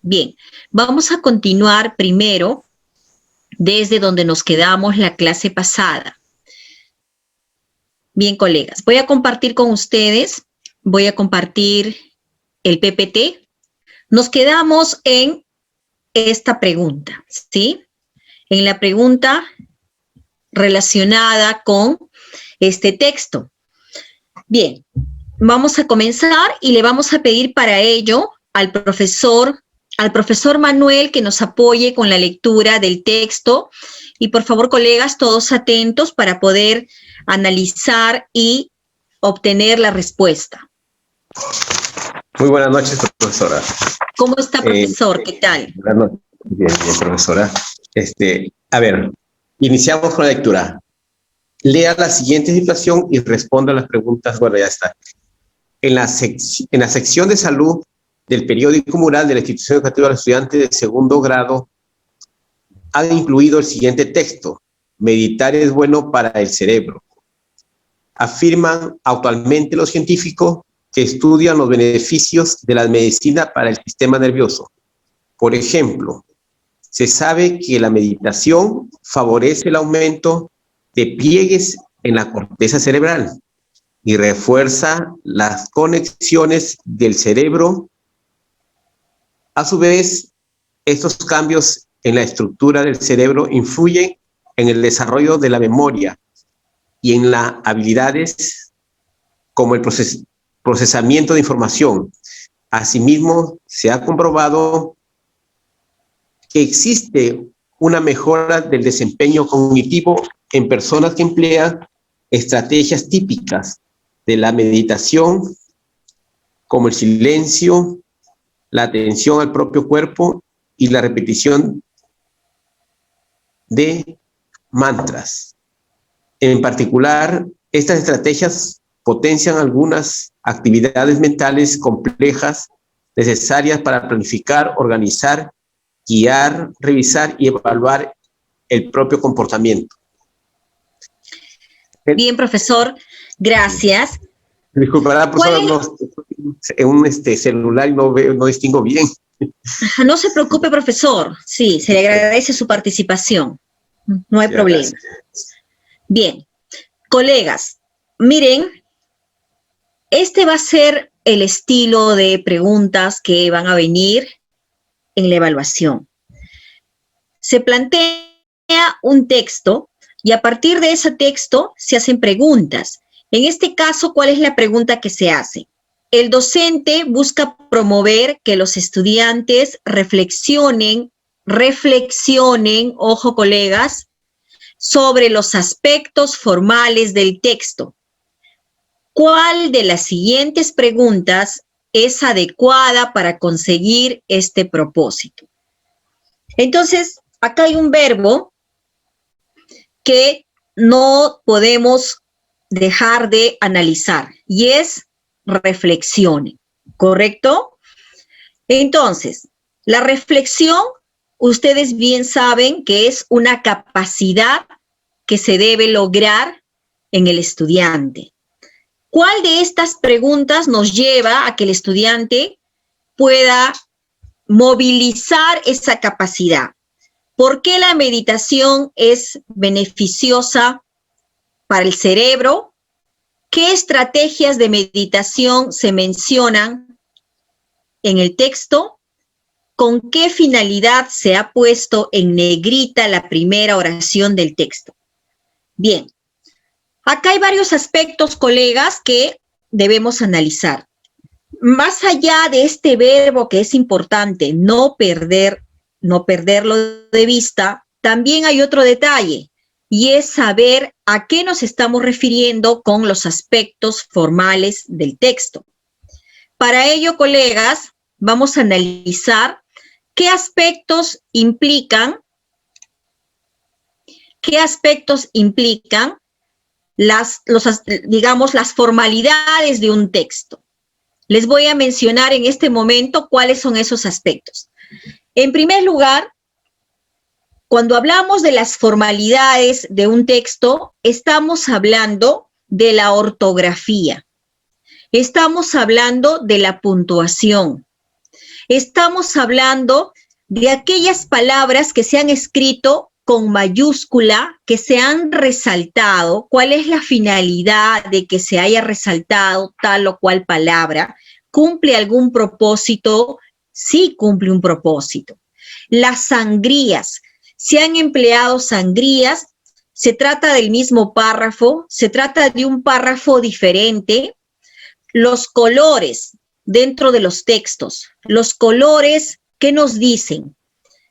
Bien, vamos a continuar primero desde donde nos quedamos la clase pasada. Bien, colegas, voy a compartir con ustedes, voy a compartir el PPT. Nos quedamos en esta pregunta, ¿sí? En la pregunta relacionada con este texto. Bien, vamos a comenzar y le vamos a pedir para ello al profesor Manuel que nos apoye con la lectura del texto. Y por favor, colegas, todos atentos para poder analizar y obtener la respuesta. Muy buenas noches, profesora. ¿Cómo está, profesor? ¿Qué tal? Buenas noches. Bien, bien, profesora. A ver, iniciamos con la lectura. Lea la siguiente situación y responda a las preguntas. Bueno, ya está. En la sección de salud del periódico mural de la institución educativa de los estudiantes de segundo grado, ha incluido el siguiente texto. Meditar es bueno para el cerebro. Afirman actualmente los científicos que estudian los beneficios de la medicina para el sistema nervioso. Por ejemplo, se sabe que la meditación favorece el aumento de pliegues en la corteza cerebral y refuerza las conexiones del cerebro. A su vez, estos cambios en la estructura del cerebro influyen en el desarrollo de la memoria y en las habilidades como el procesamiento de información. Asimismo, se ha comprobado que existe una mejora del desempeño cognitivo en personas que emplean estrategias típicas de la meditación, como el silencio, la atención al propio cuerpo y la repetición de mantras. En particular, estas estrategias potencian algunas actividades mentales complejas necesarias para planificar, organizar, guiar, revisar y evaluar el propio comportamiento. Bien, profesor, gracias. Disculpará, profesor, no, en un celular no distingo bien. No se preocupe, profesor. Sí, se le agradece su participación. No hay problema. Gracias. Bien, colegas, miren, este va a ser el estilo de preguntas que van a venir en la evaluación. Se plantea un texto y a partir de ese texto se hacen preguntas. En este caso, ¿cuál es la pregunta que se hace? El docente busca promover que los estudiantes reflexionen, ojo colegas, sobre los aspectos formales del texto. ¿Cuál de las siguientes preguntas es adecuada para conseguir este propósito? Entonces, acá hay un verbo que no podemos dejar de analizar y es reflexione, ¿correcto? Entonces, la reflexión, ustedes bien saben que es una capacidad que se debe lograr en el estudiante. ¿Cuál de estas preguntas nos lleva a que el estudiante pueda movilizar esa capacidad? ¿Por qué la meditación es beneficiosa para el cerebro? ¿Qué estrategias de meditación se mencionan en el texto? ¿Con qué finalidad se ha puesto en negrita la primera oración del texto? Bien, acá hay varios aspectos, colegas, que debemos analizar. Más allá de este verbo que es importante, no perderlo de vista, también hay otro detalle, y es saber a qué nos estamos refiriendo con los aspectos formales del texto. Para ello, colegas, vamos a analizar qué aspectos implican las formalidades de un texto. Les voy a mencionar en este momento cuáles son esos aspectos. En primer lugar, cuando hablamos de las formalidades de un texto, estamos hablando de la ortografía, estamos hablando de la puntuación, Estamos hablando de aquellas palabras que se han escrito con mayúscula, que se han resaltado. ¿Cuál es la finalidad de que se haya resaltado tal o cual palabra? ¿Cumple algún propósito? Sí, cumple un propósito. Las sangrías. Se han empleado sangrías. Se trata del mismo párrafo. Se trata de un párrafo diferente. Los colores dentro de los textos. Los colores, ¿qué nos dicen?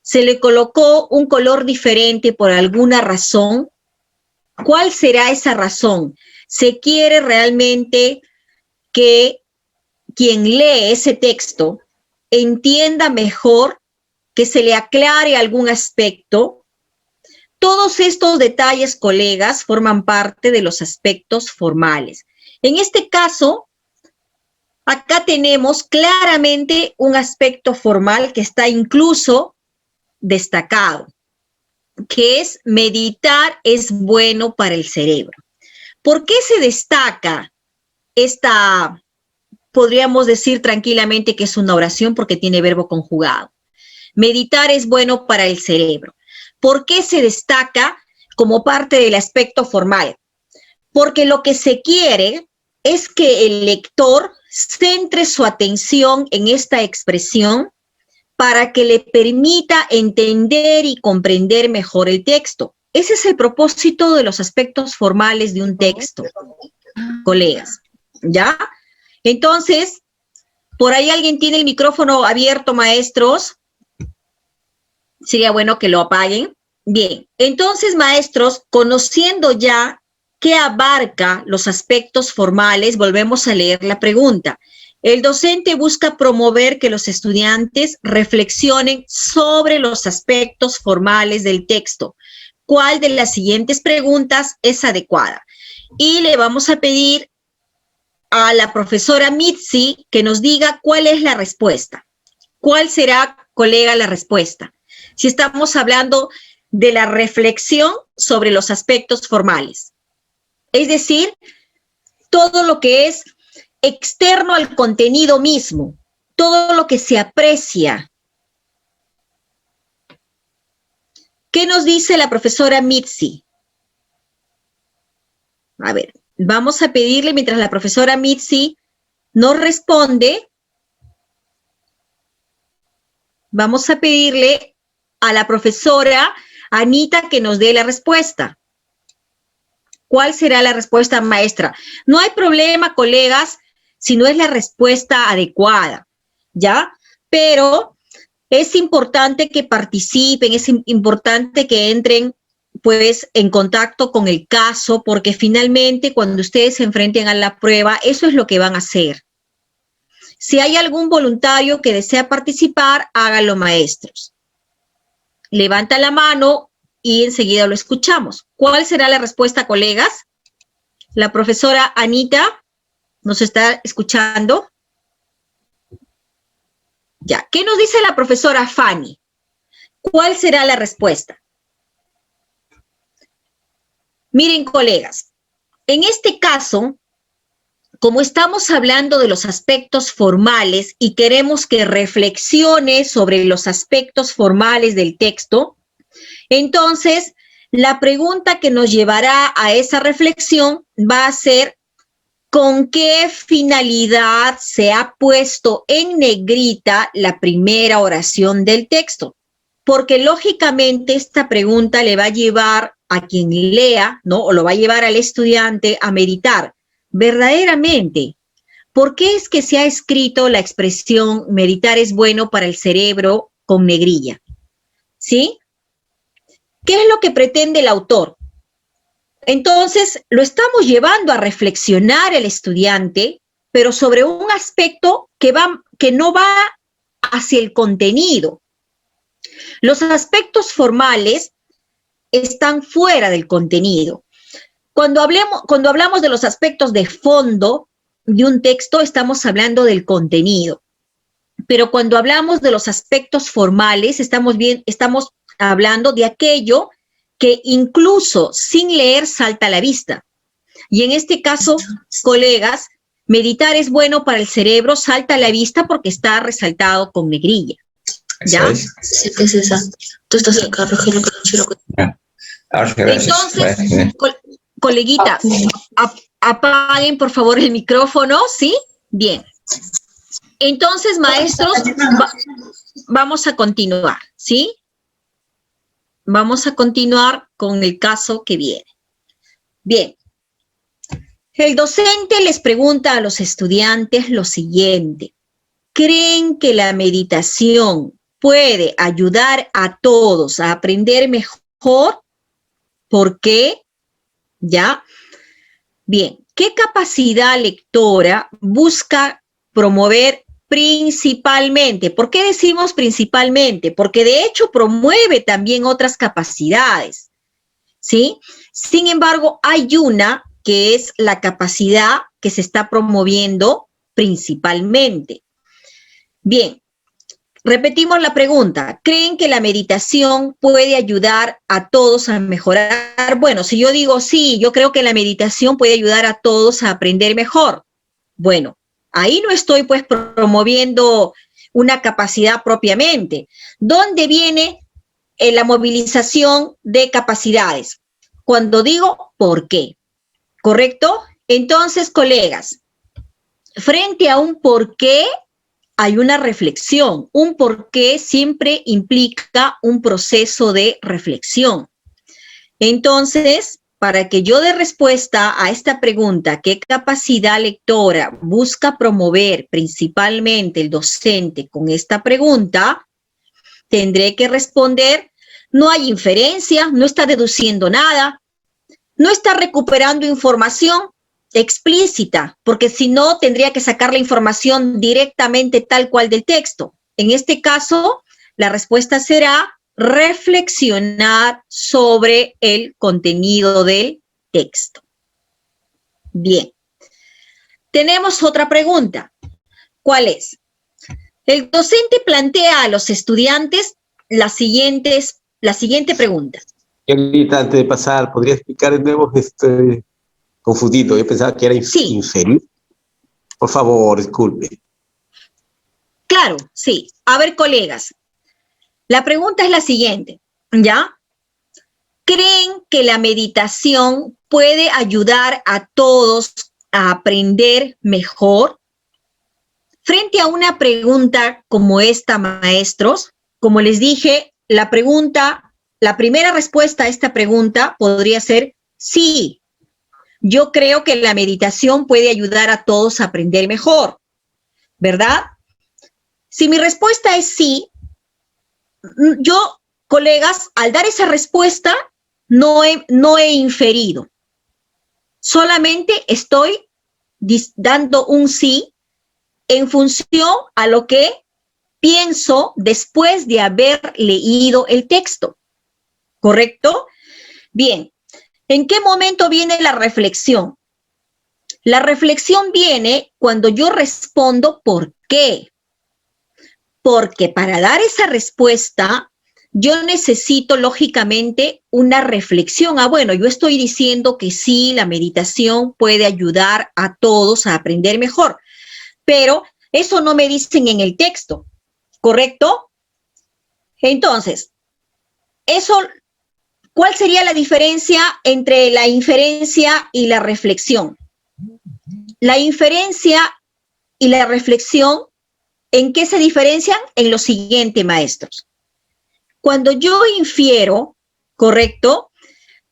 Se le colocó un color diferente por alguna razón. ¿Cuál será esa razón? Se quiere realmente que quien lee ese texto entienda mejor, que se le aclare algún aspecto. Todos estos detalles, colegas, forman parte de los aspectos formales. En este caso, acá tenemos claramente un aspecto formal que está incluso destacado, que es meditar es bueno para el cerebro. ¿Por qué se destaca esta, podríamos decir tranquilamente que es una oración porque tiene verbo conjugado? Meditar es bueno para el cerebro. ¿Por qué se destaca como parte del aspecto formal? Porque lo que se quiere es que el lector centre su atención en esta expresión para que le permita entender y comprender mejor el texto. Ese es el propósito de los aspectos formales de un texto, colegas, ¿ya? Entonces, por ahí alguien tiene el micrófono abierto, maestros. Sería bueno que lo apaguen. Bien, entonces, maestros, conociendo ya qué abarca los aspectos formales, volvemos a leer la pregunta. El docente busca promover que los estudiantes reflexionen sobre los aspectos formales del texto. ¿Cuál de las siguientes preguntas es adecuada? Y le vamos a pedir a la profesora Mitzi que nos diga cuál es la respuesta. ¿Cuál será, colega, la respuesta? Si estamos hablando de la reflexión sobre los aspectos formales. Es decir, todo lo que es externo al contenido mismo, todo lo que se aprecia. ¿Qué nos dice la profesora Mitzi? A ver, vamos a pedirle, mientras la profesora Mitzi nos responde, vamos a pedirle a la profesora Anita que nos dé la respuesta. ¿Cuál será la respuesta, maestra? No hay problema, colegas, si no es la respuesta adecuada, ¿ya? Pero es importante que participen, es importante que entren, pues, en contacto con el caso, porque finalmente cuando ustedes se enfrenten a la prueba, eso es lo que van a hacer. Si hay algún voluntario que desea participar, hágalo, maestros. Levanta la mano y enseguida lo escuchamos. ¿Cuál será la respuesta, colegas? La profesora Anita nos está escuchando. Ya, ¿qué nos dice la profesora Fanny? ¿Cuál será la respuesta? Miren, colegas, en este caso, como estamos hablando de los aspectos formales y queremos que reflexione sobre los aspectos formales del texto, entonces la pregunta que nos llevará a esa reflexión va a ser ¿con qué finalidad se ha puesto en negrita la primera oración del texto? Porque lógicamente esta pregunta le va a llevar a quien lea, ¿no? O lo va a llevar al estudiante a meditar. Verdaderamente, ¿por qué es que se ha escrito la expresión meditar es bueno para el cerebro con negrilla? ¿Sí? ¿Qué es lo que pretende el autor? Entonces, lo estamos llevando a reflexionar el estudiante, pero sobre un aspecto que no va hacia el contenido. Los aspectos formales están fuera del contenido. Cuando hablamos de los aspectos de fondo de un texto, estamos hablando del contenido. Pero cuando hablamos de los aspectos formales, estamos hablando de aquello que incluso sin leer salta a la vista. Y en este caso, colegas, Meditar es bueno para el cerebro, salta a la vista porque está resaltado con negrilla. ¿Ya? Sí, ¿qué es esa? Tú estás acá, Rogelio, Ya. Ahora sí, gracias. Entonces, coleguitas, apaguen por favor el micrófono, ¿sí? Bien. Entonces, maestros, vamos a continuar, ¿sí? Vamos a continuar con el caso que viene. Bien. El docente les pregunta a los estudiantes lo siguiente. ¿Creen que la meditación puede ayudar a todos a aprender mejor? ¿Por qué? ¿Ya? Bien. ¿Qué capacidad lectora busca promover principalmente? ¿Por qué decimos principalmente? Porque de hecho promueve también otras capacidades, ¿sí? Sin embargo, hay una que es la capacidad que se está promoviendo principalmente. Bien, repetimos la pregunta. ¿Creen que la meditación puede ayudar a todos a mejorar? Bueno, si yo digo sí, yo creo que la meditación puede ayudar a todos a aprender mejor. Bueno, ahí no estoy pues promoviendo una capacidad propiamente. ¿Dónde viene la movilización de capacidades? Cuando digo ¿por qué? ¿Correcto? Entonces, colegas, frente a un por qué hay una reflexión. Un por qué siempre implica un proceso de reflexión. Entonces, para que yo dé respuesta a esta pregunta, ¿qué capacidad lectora busca promover principalmente el docente con esta pregunta? Tendré que responder, no hay inferencia, no está deduciendo nada, no está recuperando información explícita, porque si no, tendría que sacar la información directamente tal cual del texto. En este caso, la respuesta será reflexionar sobre el contenido del texto. Bien. Tenemos otra pregunta. ¿Cuál es? El docente plantea a los estudiantes la siguiente pregunta. Señorita, antes de pasar, ¿podría explicar de nuevo? Confundido, yo pensaba que era inferior. Por favor, disculpe. Claro, sí. A ver, colegas, la pregunta es la siguiente, ¿ya? ¿Creen que la meditación puede ayudar a todos a aprender mejor? Frente a una pregunta como esta, maestros, como les dije, la primera respuesta a esta pregunta podría ser sí. Yo creo que la meditación puede ayudar a todos a aprender mejor, ¿verdad? Si mi respuesta es sí, yo, colegas, al dar esa respuesta, no he inferido. Solamente estoy dando un sí en función a lo que pienso después de haber leído el texto. ¿Correcto? Bien. ¿En qué momento viene la reflexión? La reflexión viene cuando yo respondo ¿por qué? Porque para dar esa respuesta, yo necesito lógicamente una reflexión. Bueno, yo estoy diciendo que sí, la meditación puede ayudar a todos a aprender mejor, pero eso no me dicen en el texto, ¿correcto? Entonces, ¿cuál sería la diferencia entre la inferencia y la reflexión? La inferencia y la reflexión, ¿en qué se diferencian? En lo siguiente, maestros. Cuando yo infiero, ¿correcto?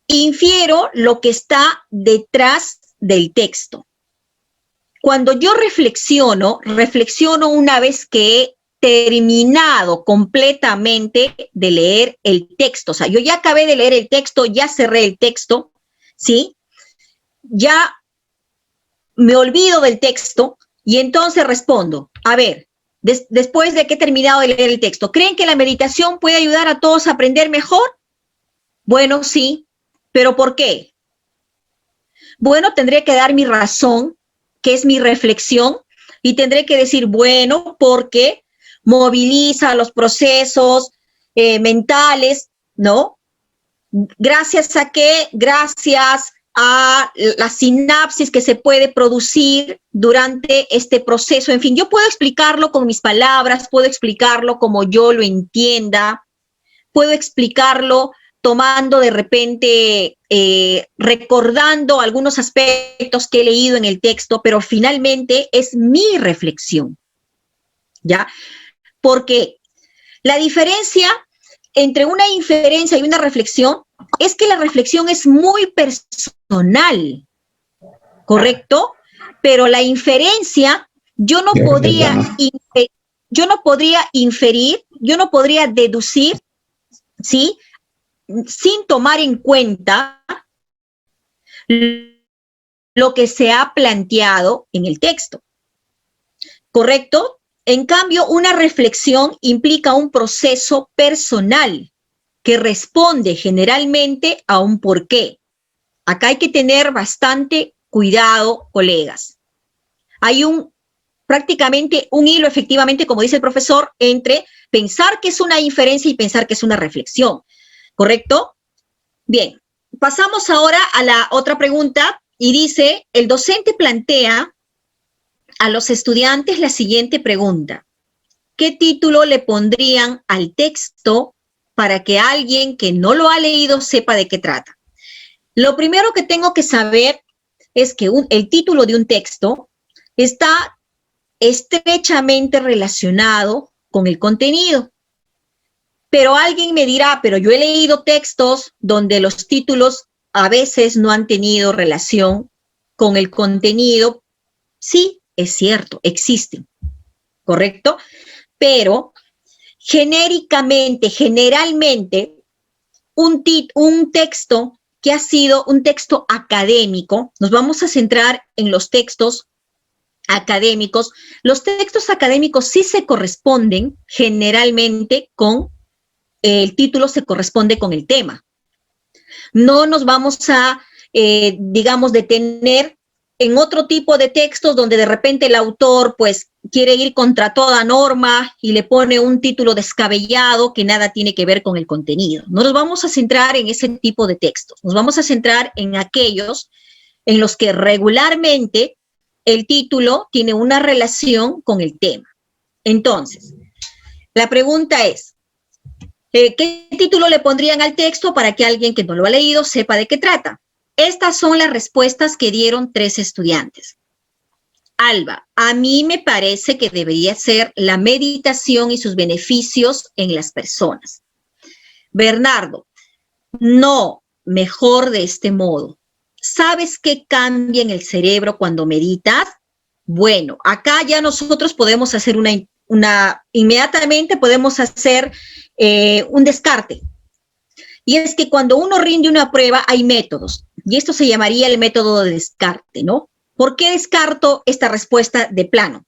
Infiero lo que está detrás del texto. Cuando yo reflexiono una vez que he terminado completamente de leer el texto. O sea, yo ya acabé de leer el texto, ya cerré el texto, ¿sí? Ya me olvido del texto y entonces respondo, a ver, después de que he terminado de leer el texto, ¿creen que la meditación puede ayudar a todos a aprender mejor? Bueno, sí, pero ¿por qué? Bueno, tendré que dar mi razón, que es mi reflexión, y tendré que decir, bueno, porque moviliza los procesos mentales, ¿no? ¿Gracias a qué? Gracias a la sinapsis que se puede producir durante este proceso. En fin, yo puedo explicarlo con mis palabras, puedo explicarlo como yo lo entienda, puedo explicarlo tomando de repente, recordando algunos aspectos que he leído en el texto, pero finalmente es mi reflexión, ¿ya? Porque la diferencia entre una inferencia y una reflexión es que la reflexión es muy personal, ¿correcto? Pero la inferencia, yo no podría inferir, yo no podría deducir, ¿sí?, sin tomar en cuenta lo que se ha planteado en el texto, ¿correcto? En cambio, una reflexión implica un proceso personal que responde generalmente a un porqué. Acá hay que tener bastante cuidado, colegas. Hay prácticamente un hilo, efectivamente, como dice el profesor, entre pensar que es una inferencia y pensar que es una reflexión, ¿correcto? Bien, pasamos ahora a la otra pregunta y dice, el docente plantea a los estudiantes la siguiente pregunta. ¿Qué título le pondrían al texto para que alguien que no lo ha leído sepa de qué trata? Lo primero que tengo que saber es que el título de un texto está estrechamente relacionado con el contenido. Pero alguien me dirá, pero yo he leído textos donde los títulos a veces no han tenido relación con el contenido. Sí, es cierto, existen, ¿correcto? Pero genéricamente, generalmente, un texto que ha sido un texto académico, nos vamos a centrar en los textos académicos. Los textos académicos sí se corresponden generalmente con el título, se corresponde con el tema. No nos vamos a, digamos, detener en otro tipo de textos donde de repente el autor pues quiere ir contra toda norma y le pone un título descabellado que nada tiene que ver con el contenido. No nos vamos a centrar en ese tipo de textos, nos vamos a centrar en aquellos en los que regularmente el título tiene una relación con el tema. Entonces, la pregunta es, ¿qué título le pondrían al texto para que alguien que no lo ha leído sepa de qué trata? Estas son las respuestas que dieron 3 estudiantes. Alba, a mí me parece que debería ser la meditación y sus beneficios en las personas. Bernardo, no, mejor de este modo. ¿Sabes qué cambia en el cerebro cuando meditas? Bueno, acá ya nosotros podemos hacer inmediatamente podemos hacer un descarte. Y es que cuando uno rinde una prueba hay métodos, y esto se llamaría el método de descarte, ¿no? ¿Por qué descarto esta respuesta de plano?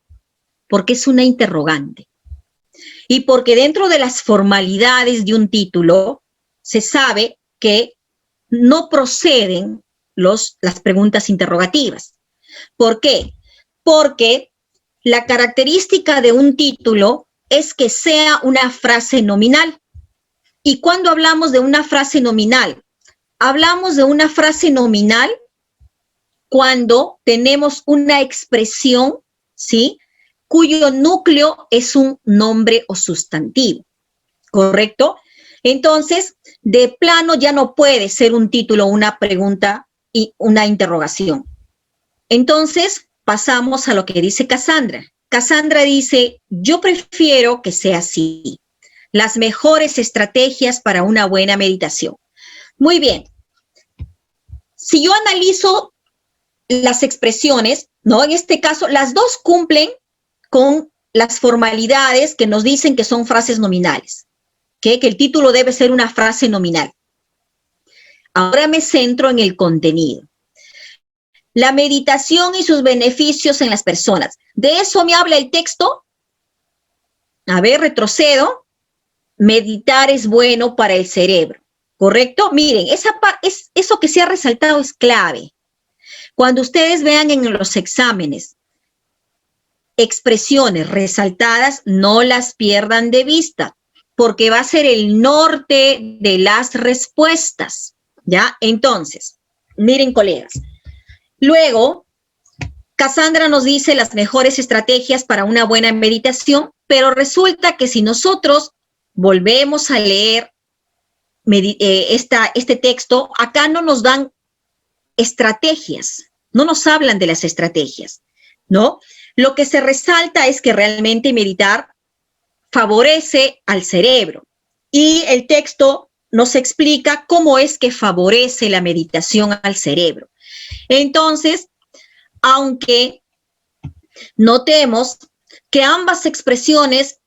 Porque es una interrogante. Y porque dentro de las formalidades de un título se sabe que no proceden las preguntas interrogativas. ¿Por qué? Porque la característica de un título es que sea una frase nominal. Y cuando hablamos de una frase nominal, hablamos de una frase nominal cuando tenemos una expresión, ¿sí?, cuyo núcleo es un nombre o sustantivo, ¿correcto? Entonces, de plano ya no puede ser un título, una pregunta y una interrogación. Entonces, pasamos a lo que dice Cassandra. Cassandra dice, yo prefiero que sea así. Las mejores estrategias para una buena meditación. Muy bien. Si yo analizo las expresiones, ¿no? En este caso, las dos cumplen con las formalidades que nos dicen que son frases nominales, que el título debe ser una frase nominal. Ahora me centro en el contenido. La meditación y sus beneficios en las personas. ¿De eso me habla el texto? A ver, retrocedo. Meditar es bueno para el cerebro, ¿correcto? Miren, eso que se ha resaltado es clave. Cuando ustedes vean en los exámenes expresiones resaltadas, no las pierdan de vista, porque va a ser el norte de las respuestas, ¿ya? Entonces, Miren, colegas. Luego, Cassandra nos dice las mejores estrategias para una buena meditación, pero resulta que si nosotros volvemos a leer este texto, acá no nos dan estrategias, no nos hablan de las estrategias, ¿no? Lo que se resalta es que realmente meditar favorece al cerebro y el texto nos explica cómo es que favorece la meditación al cerebro. Entonces, aunque notemos que ambas expresiones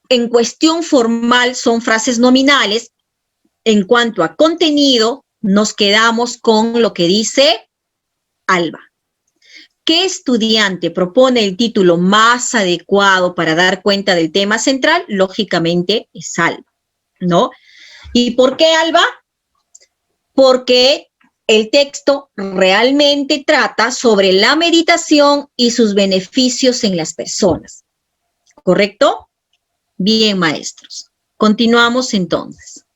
en cuestión formal son frases nominales, en cuanto a contenido, nos quedamos con lo que dice Alba. ¿Qué estudiante propone el título más adecuado para dar cuenta del tema central? Lógicamente es Alba, ¿no? ¿Y por qué Alba? Porque el texto realmente trata sobre la meditación y sus beneficios en las personas. ¿Correcto? Bien, maestros. Continuamos entonces.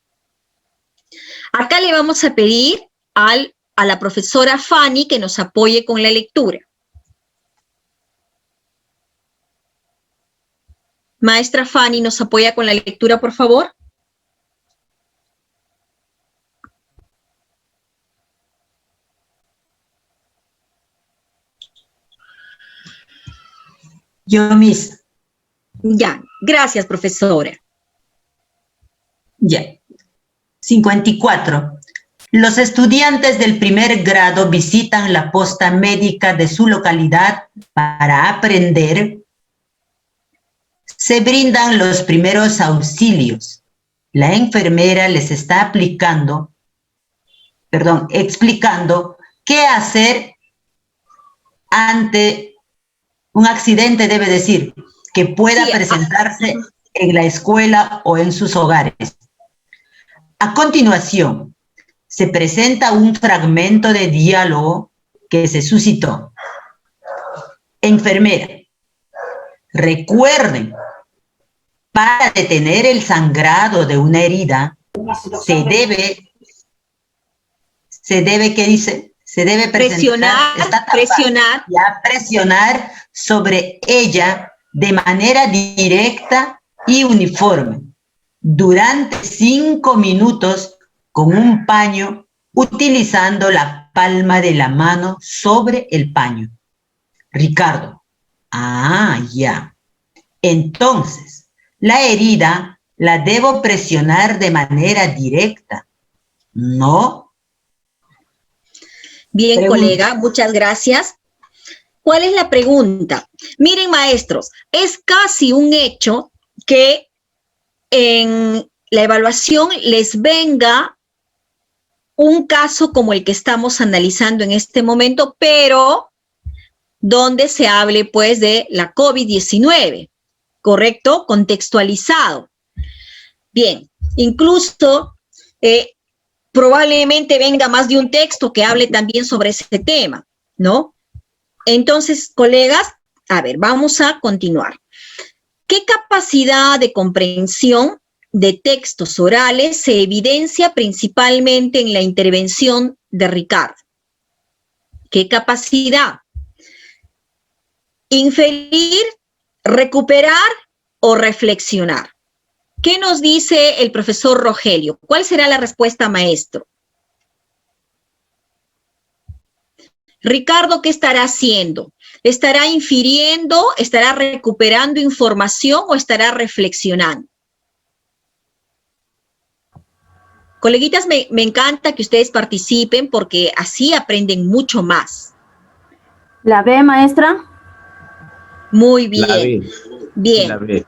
Acá le vamos a pedir a la profesora Fanny que nos apoye con la lectura. Maestra Fanny, ¿nos apoya con la lectura, por favor? Yo, Miss. Ya, gracias, profesora. Ya. 54. Los estudiantes del primer grado visitan la posta médica de su localidad para aprender. Se brindan los primeros auxilios. La enfermera les está explicando qué hacer ante un accidente, debe decir, que pueda presentarse en la escuela o en sus hogares. A continuación, se presenta un fragmento de diálogo que se suscitó. Enfermera, recuerden, para detener el sangrado de una herida, se debe, ¿qué dice? Se debe presionar sobre ella de manera directa y uniforme durante 5 minutos con un paño, utilizando la palma de la mano sobre el paño. Ricardo, ya. Entonces, la herida la debo presionar de manera directa, ¿no? Bien, colega, muchas gracias. ¿Cuál es la pregunta? Miren, maestros, es casi un hecho que en la evaluación les venga un caso como el que estamos analizando en este momento, pero donde se hable pues de la COVID-19, ¿correcto? Contextualizado. Bien, incluso probablemente venga más de un texto que hable también sobre ese tema, ¿no? Entonces, colegas, a ver, vamos a continuar. ¿Qué capacidad de comprensión de textos orales se evidencia principalmente en la intervención de Ricardo? ¿Qué capacidad? Inferir, recuperar o reflexionar. ¿Qué nos dice el profesor Rogelio? ¿Cuál será la respuesta, maestro? Ricardo, ¿qué estará haciendo? ¿Estará infiriendo, estará recuperando información o estará reflexionando? Coleguitas, me encanta que ustedes participen porque así aprenden mucho más. ¿La B, maestra? Muy bien. La B. Bien. La B.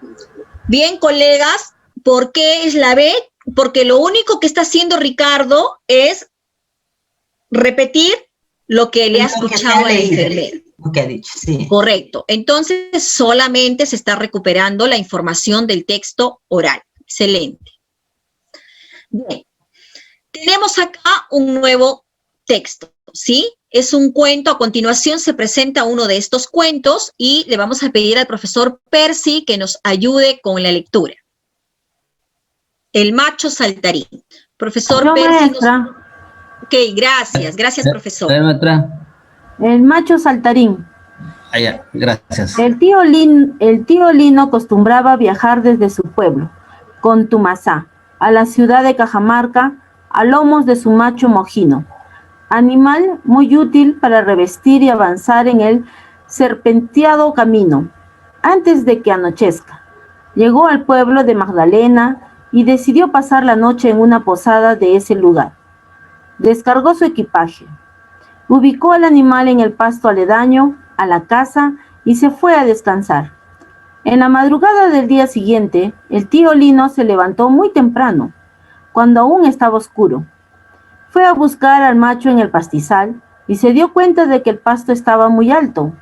Bien, colegas, ¿por qué es la B? Porque lo único que está haciendo Ricardo es repetir lo que le ha escuchado a la enfermera. Lo que ha dicho, sí. Correcto. Entonces, solamente se está recuperando la información del texto oral. Excelente. Bien. Tenemos acá un nuevo texto, ¿sí? Es un cuento. A continuación se presenta uno de estos cuentos y le vamos a pedir al profesor Percy que nos ayude con la lectura. El macho saltarín. Profesor Percy. Ok, gracias, profesor. El macho saltarín. Ya, gracias. El tío Lino acostumbraba viajar desde su pueblo, con Tumasá, a la ciudad de Cajamarca, a lomos de su macho mojino, animal muy útil para revestir y avanzar en el serpenteado camino. Antes de que anochezca, llegó al pueblo de Magdalena y decidió pasar la noche en una posada de ese lugar. Descargó su equipaje, ubicó al animal en el pasto aledaño a la casa y se fue a descansar. En la madrugada del día siguiente, el tío Lino se levantó muy temprano, cuando aún estaba oscuro. Fue a buscar al macho en el pastizal y se dio cuenta de que el pasto estaba muy alto.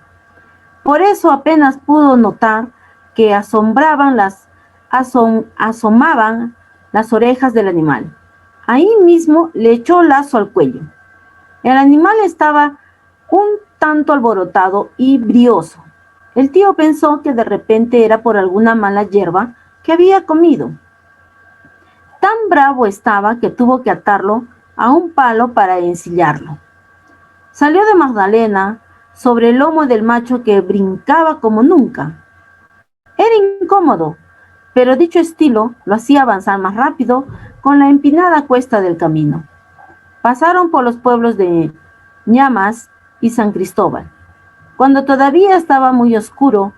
Por eso apenas pudo notar que asomaban las orejas del animal. Ahí mismo le echó lazo al cuello. El animal estaba un tanto alborotado y brioso. El tío pensó que de repente era por alguna mala hierba que había comido. Tan bravo estaba que tuvo que atarlo a un palo para ensillarlo. Salió de Magdalena sobre el lomo del macho que brincaba como nunca. Era incómodo, pero dicho estilo lo hacía avanzar más rápido con la empinada cuesta del camino. Pasaron por los pueblos de Ñamas y San Cristóbal, cuando todavía estaba muy oscuro,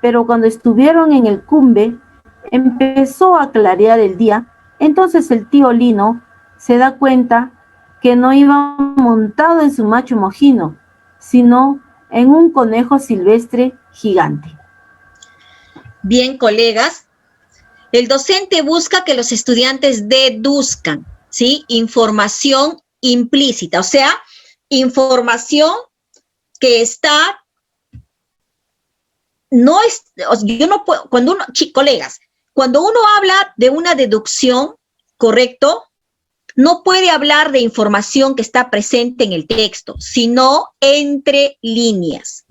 pero cuando estuvieron en el cumbe, empezó a clarear el día. Entonces el tío Lino se da cuenta que no iba montado en su macho mojino, sino en un conejo silvestre gigante. Bien, colegas, el docente busca que los estudiantes deduzcan, ¿sí? Información implícita, o sea, información que está, no es, yo no puedo, cuando uno, colegas, cuando uno habla de una deducción, ¿correcto? No puede hablar de información que está presente en el texto, sino entre líneas.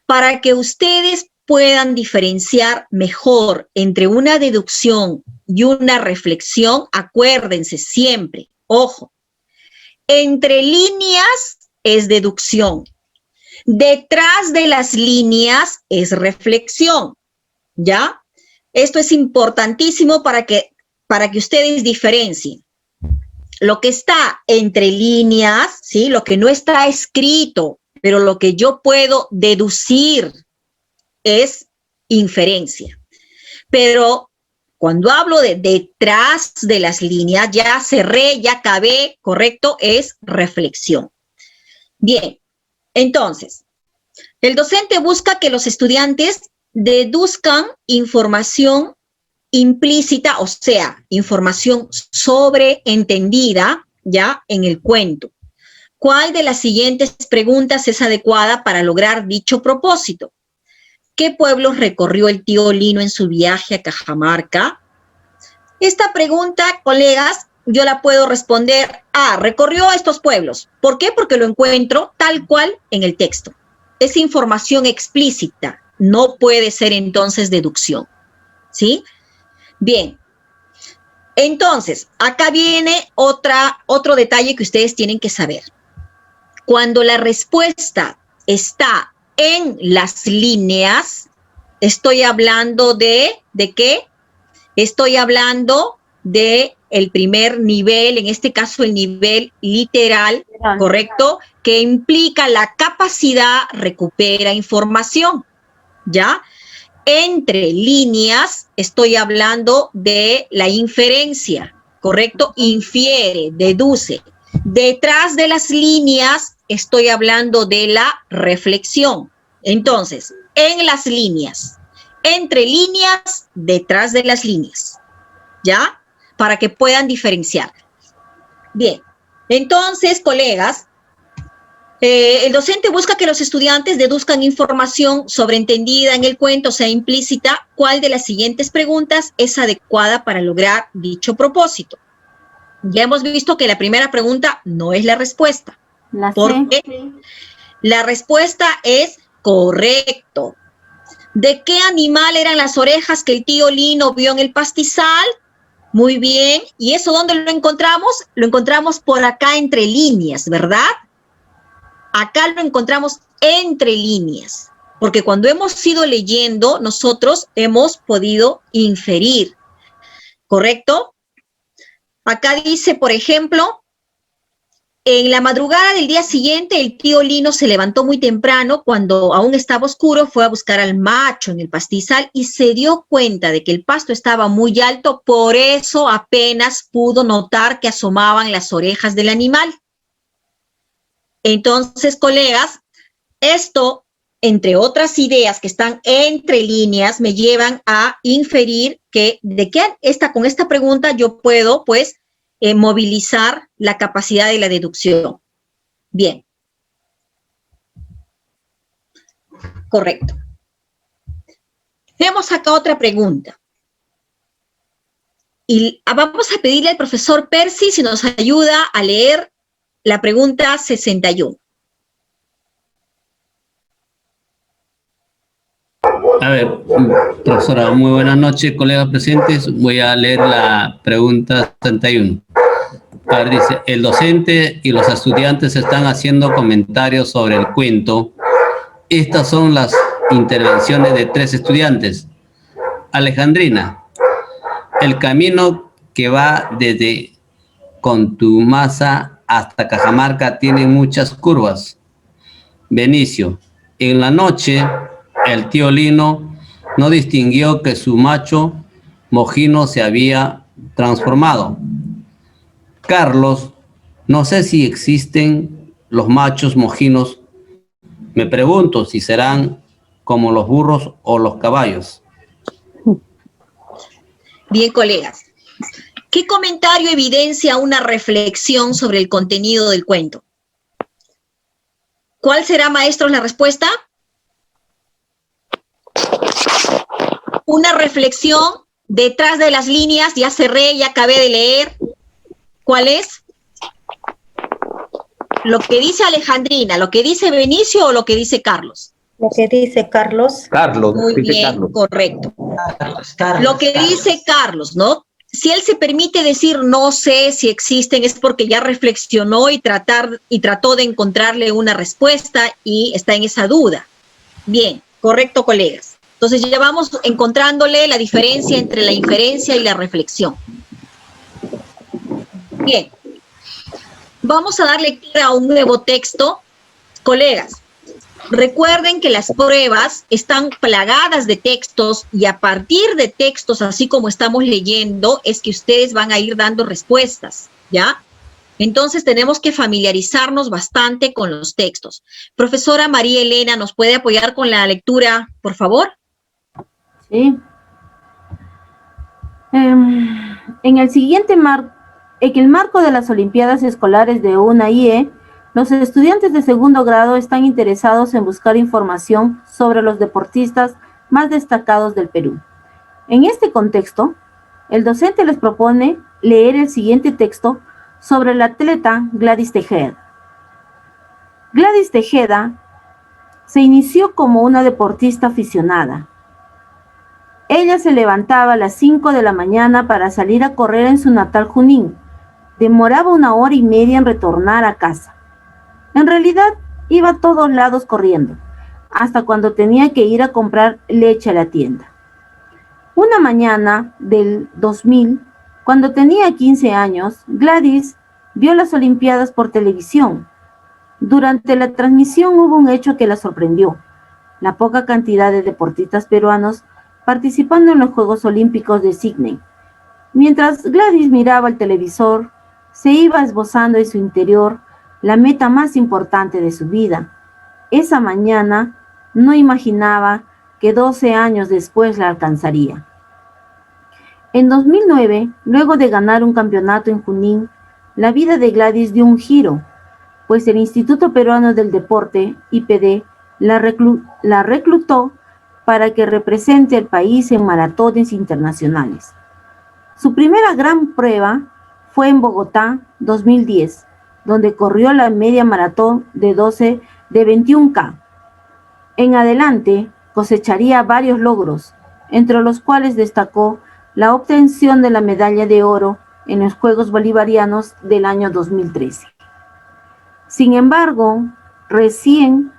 Para que ustedes puedan diferenciar mejor entre una deducción y una reflexión, acuérdense siempre, ojo, entre líneas es deducción, detrás de las líneas es reflexión, ¿ya? Esto es importantísimo para que ustedes diferencien. Lo que está entre líneas, ¿sí? Lo que no está escrito, pero lo que yo puedo deducir es inferencia. Pero cuando hablo de detrás de las líneas, ya cerré, ya acabé, correcto, es reflexión. Bien, entonces, el docente busca que los estudiantes deduzcan información implícita, o sea, información sobreentendida, ya, en el cuento. ¿Cuál de las siguientes preguntas es adecuada para lograr dicho propósito? ¿Qué pueblos recorrió el tío Lino en su viaje a Cajamarca? Esta pregunta, colegas, yo la puedo responder, recorrió estos pueblos. ¿Por qué? Porque lo encuentro tal cual en el texto. Es información explícita, no puede ser entonces deducción, ¿sí? Bien, entonces, acá viene otro detalle que ustedes tienen que saber. Cuando la respuesta está en las líneas, estoy hablando ¿de qué? Estoy hablando de el primer nivel, en este caso el nivel literal, ¿correcto? Que implica la capacidad recupera información, ¿ya? Entre líneas estoy hablando de la inferencia, ¿correcto? Infiere, deduce. Detrás de las líneas estoy hablando de la reflexión. Entonces, en las líneas, entre líneas, detrás de las líneas, ¿ya? Para que puedan diferenciar. Bien, entonces, colegas, el docente busca que los estudiantes deduzcan información sobreentendida en el cuento, o sea, implícita. ¿Cuál de las siguientes preguntas es adecuada para lograr dicho propósito? Ya hemos visto que la primera pregunta no es la respuesta. Porque la respuesta es correcto. ¿De qué animal eran las orejas que el tío Lino vio en el pastizal? Muy bien. ¿Y eso dónde lo encontramos? Lo encontramos por acá entre líneas, ¿verdad? Acá lo encontramos entre líneas. Porque cuando hemos ido leyendo, nosotros hemos podido inferir. ¿Correcto? Acá dice, por ejemplo, en la madrugada del día siguiente, el tío Lino se levantó muy temprano, cuando aún estaba oscuro, fue a buscar al macho en el pastizal y se dio cuenta de que el pasto estaba muy alto, por eso apenas pudo notar que asomaban las orejas del animal. Entonces, colegas, esto, entre otras ideas que están entre líneas, me llevan a inferir que con esta pregunta yo puedo, pues, movilizar la capacidad de la deducción. Bien. Correcto. Vemos acá otra pregunta. Y vamos a pedirle al profesor Percy si nos ayuda a leer la pregunta 61. A ver, profesora, muy buenas noches, colegas presentes. Voy a leer la pregunta 61. A ver, dice, el docente y los estudiantes están haciendo comentarios sobre el cuento. Estas son las intervenciones de 3 estudiantes. Alejandrina, el camino que va desde Contumasa hasta Cajamarca tiene muchas curvas. Benicio, en la noche, el tío Lino no distinguió que su macho mojino se había transformado. Carlos, no sé si existen los machos mojinos. Me pregunto si serán como los burros o los caballos. Bien, colegas. ¿Qué comentario evidencia una reflexión sobre el contenido del cuento? ¿Cuál será, maestros, la respuesta? Una reflexión detrás de las líneas, ya cerré, ya acabé de leer. ¿Cuál es? ¿Lo que dice Alejandrina, lo que dice Benicio o lo que dice Carlos? Lo que dice Carlos. Carlos. Muy bien, Carlos. Correcto. Carlos, Lo que dice Carlos, ¿no? Si él se permite decir no sé si existen, es porque ya reflexionó y trató de encontrarle una respuesta y está en esa duda. Bien, correcto, colegas. Entonces ya vamos encontrándole la diferencia entre la inferencia y la reflexión. Bien, vamos a dar lectura a un nuevo texto. Colegas, recuerden que las pruebas están plagadas de textos y a partir de textos, así como estamos leyendo, es que ustedes van a ir dando respuestas, ¿ya? Entonces tenemos que familiarizarnos bastante con los textos. Profesora María Elena, ¿nos puede apoyar con la lectura, por favor? Sí. En el marco de las Olimpiadas Escolares de UNAIE, los estudiantes de segundo grado están interesados en buscar información sobre los deportistas más destacados del Perú. En este contexto, el docente les propone leer el siguiente texto sobre la atleta Gladys Tejeda. Gladys Tejeda se inició como una deportista aficionada. Ella se levantaba a las 5 de la mañana para salir a correr en su natal Junín. Demoraba 1 hora y media en retornar a casa. En realidad, iba a todos lados corriendo, hasta cuando tenía que ir a comprar leche a la tienda. Una mañana del 2000, cuando tenía 15 años, Gladys vio las Olimpiadas por televisión. Durante la transmisión hubo un hecho que la sorprendió: la poca cantidad de deportistas peruanos participando en los Juegos Olímpicos de Sydney. Mientras Gladys miraba el televisor, se iba esbozando en su interior la meta más importante de su vida. Esa mañana no imaginaba que 12 años después la alcanzaría. En 2009, luego de ganar un campeonato en Junín, la vida de Gladys dio un giro, pues el Instituto Peruano del Deporte, IPD, la reclutó para que represente al país en maratones internacionales. Su primera gran prueba fue en Bogotá, 2010, donde corrió la media maratón de 21K. En adelante cosecharía varios logros, entre los cuales destacó la obtención de la medalla de oro en los Juegos Bolivarianos del año 2013. Sin embargo, recién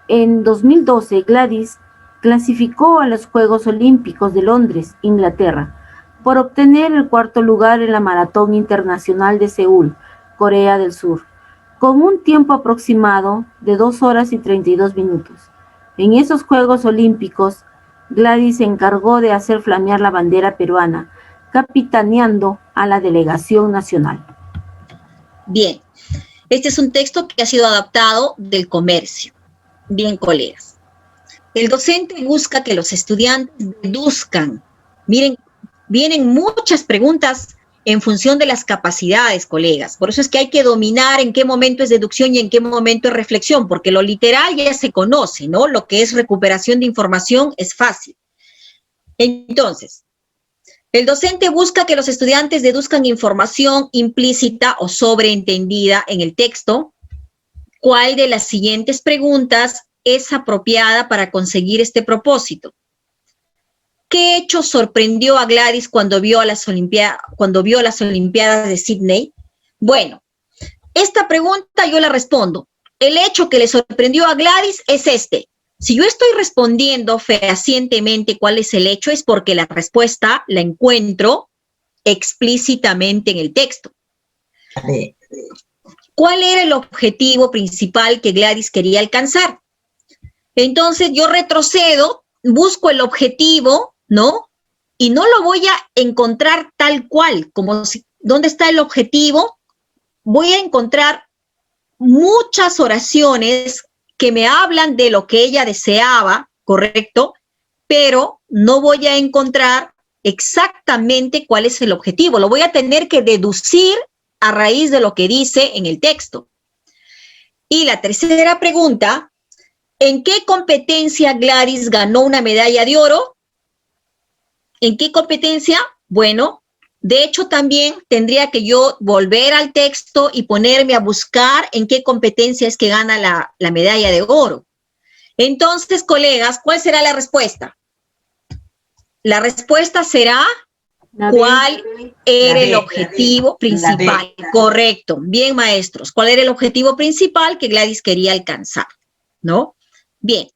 en 2012 Gladys clasificó a los Juegos Olímpicos de Londres, Inglaterra, por obtener el 4º lugar en la Maratón Internacional de Seúl, Corea del Sur, con un tiempo aproximado de 2 horas y 32 minutos. En esos Juegos Olímpicos, Gladys se encargó de hacer flamear la bandera peruana, capitaneando a la delegación nacional. Bien, este es un texto que ha sido adaptado del Comercio. Bien, colegas. El docente busca que los estudiantes deduzcan. Miren, vienen muchas preguntas en función de las capacidades, colegas. Por eso es que hay que dominar en qué momento es deducción y en qué momento es reflexión, porque lo literal ya se conoce, ¿no? Lo que es recuperación de información es fácil. Entonces, el docente busca que los estudiantes deduzcan información implícita o sobreentendida en el texto. ¿Cuál de las siguientes preguntas es apropiada para conseguir este propósito? ¿Qué hecho sorprendió a Gladys cuando vio las Olimpiadas de Sydney? Bueno, esta pregunta yo la respondo. El hecho que le sorprendió a Gladys es este. Si yo estoy respondiendo fehacientemente cuál es el hecho, es porque la respuesta la encuentro explícitamente en el texto. ¿Cuál era el objetivo principal que Gladys quería alcanzar? Entonces yo retrocedo, busco el objetivo, ¿no? Y no lo voy a encontrar tal cual, como si, ¿dónde está el objetivo? Voy a encontrar muchas oraciones que me hablan de lo que ella deseaba, ¿correcto? Pero no voy a encontrar exactamente cuál es el objetivo. Lo voy a tener que deducir a raíz de lo que dice en el texto. Y la tercera pregunta, ¿en qué competencia Gladys ganó una medalla de oro? ¿En qué competencia? Bueno, de hecho también tendría que yo volver al texto y ponerme a buscar en qué competencia es que gana la medalla de oro. Entonces, colegas, ¿cuál será la respuesta? La respuesta será ¿cuál era el objetivo principal? Correcto, bien, maestros. ¿Cuál era el objetivo principal que Gladys quería alcanzar? ¿No? Bien,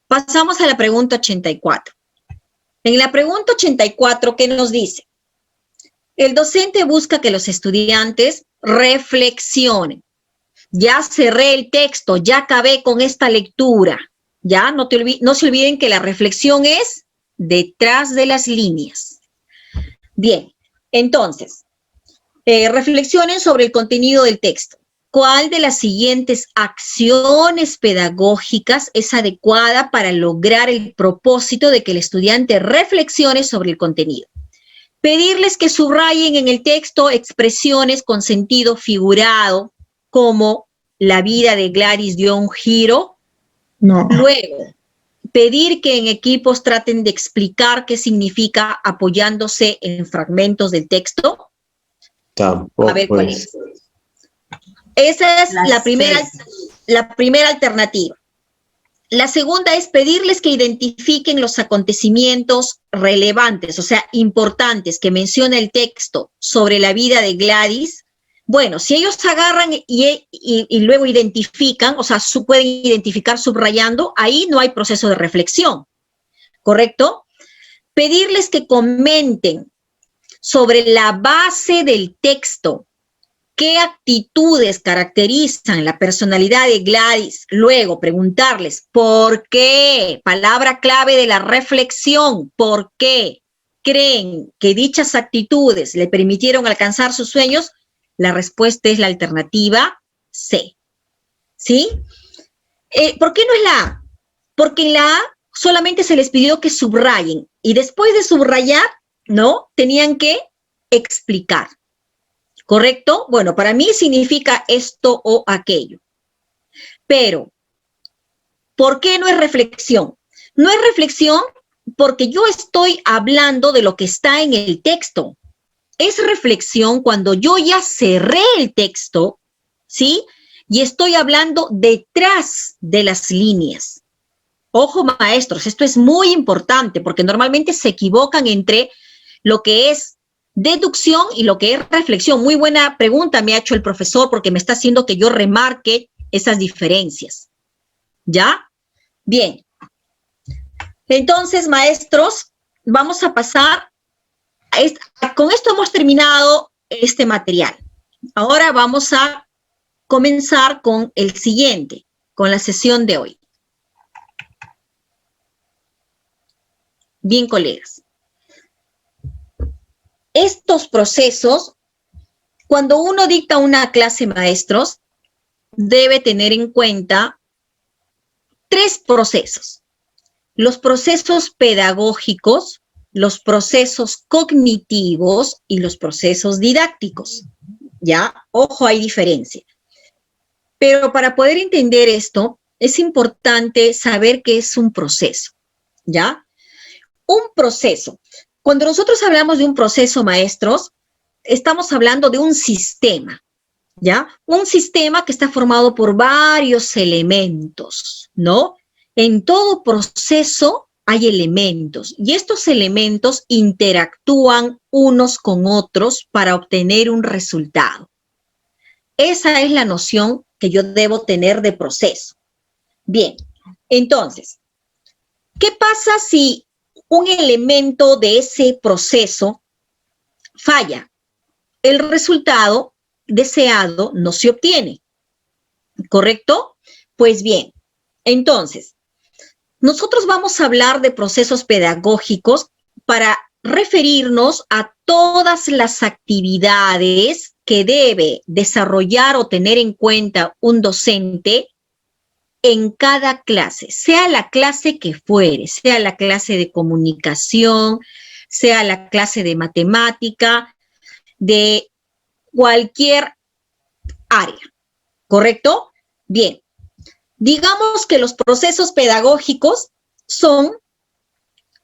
pasamos a la pregunta 84. En la pregunta 84, ¿qué nos dice? El docente busca que los estudiantes reflexionen. Ya cerré el texto, ya acabé con esta lectura. Ya no se olviden que la reflexión es detrás de las líneas. Bien, entonces, reflexionen sobre el contenido del texto. ¿Cuál de las siguientes acciones pedagógicas es adecuada para lograr el propósito de que el estudiante reflexione sobre el contenido? Pedirles que subrayen en el texto expresiones con sentido figurado, como la vida de Gladys dio un giro. No. Luego, pedir que en equipos traten de explicar qué significa apoyándose en fragmentos del texto. Tampoco. A ver cuál es. Esa es la primera alternativa. La segunda es pedirles que identifiquen los acontecimientos relevantes, o sea, importantes, que menciona el texto sobre la vida de Gladys. Bueno, si ellos agarran y luego identifican, o sea, pueden identificar subrayando, ahí no hay proceso de reflexión, ¿correcto? Pedirles que comenten sobre la base del texto, qué actitudes caracterizan la personalidad de Gladys. Luego, preguntarles, ¿por qué? Palabra clave de la reflexión, ¿por qué creen que dichas actitudes le permitieron alcanzar sus sueños? La respuesta es la alternativa C. ¿Sí? ¿Por qué no es la A? Porque en la A solamente se les pidió que subrayen y después de subrayar, ¿no? Tenían que explicar. ¿Correcto? Bueno, para mí significa esto o aquello. Pero, ¿por qué no es reflexión? No es reflexión porque yo estoy hablando de lo que está en el texto. Es reflexión cuando yo ya cerré el texto, ¿sí? Y estoy hablando detrás de las líneas. Ojo, maestros, esto es muy importante porque normalmente se equivocan entre lo que es deducción y lo que es reflexión. Muy buena pregunta me ha hecho el profesor porque me está haciendo que yo remarque esas diferencias. ¿Ya? Bien. Entonces, maestros, vamos a pasar. Con esto hemos terminado este material. Ahora vamos a comenzar con el siguiente, con la sesión de hoy. Bien, colegas. Estos procesos, cuando uno dicta una clase, maestros, debe tener en cuenta 3 procesos. Los procesos pedagógicos, los procesos cognitivos y los procesos didácticos. ¿Ya? Ojo, hay diferencia. Pero para poder entender esto, es importante saber qué es un proceso. ¿Ya? Un proceso. Cuando nosotros hablamos de un proceso, maestros, estamos hablando de un sistema, ¿ya? Un sistema que está formado por varios elementos, ¿no? En todo proceso hay elementos y estos elementos interactúan unos con otros para obtener un resultado. Esa es la noción que yo debo tener de proceso. Bien, entonces, ¿qué pasa si un elemento de ese proceso falla? El resultado deseado no se obtiene, ¿correcto? Pues bien, entonces, nosotros vamos a hablar de procesos pedagógicos para referirnos a todas las actividades que debe desarrollar o tener en cuenta un docente en cada clase, sea la clase que fuere, sea la clase de comunicación, sea la clase de matemática, de cualquier área, ¿correcto? Bien, digamos que los procesos pedagógicos son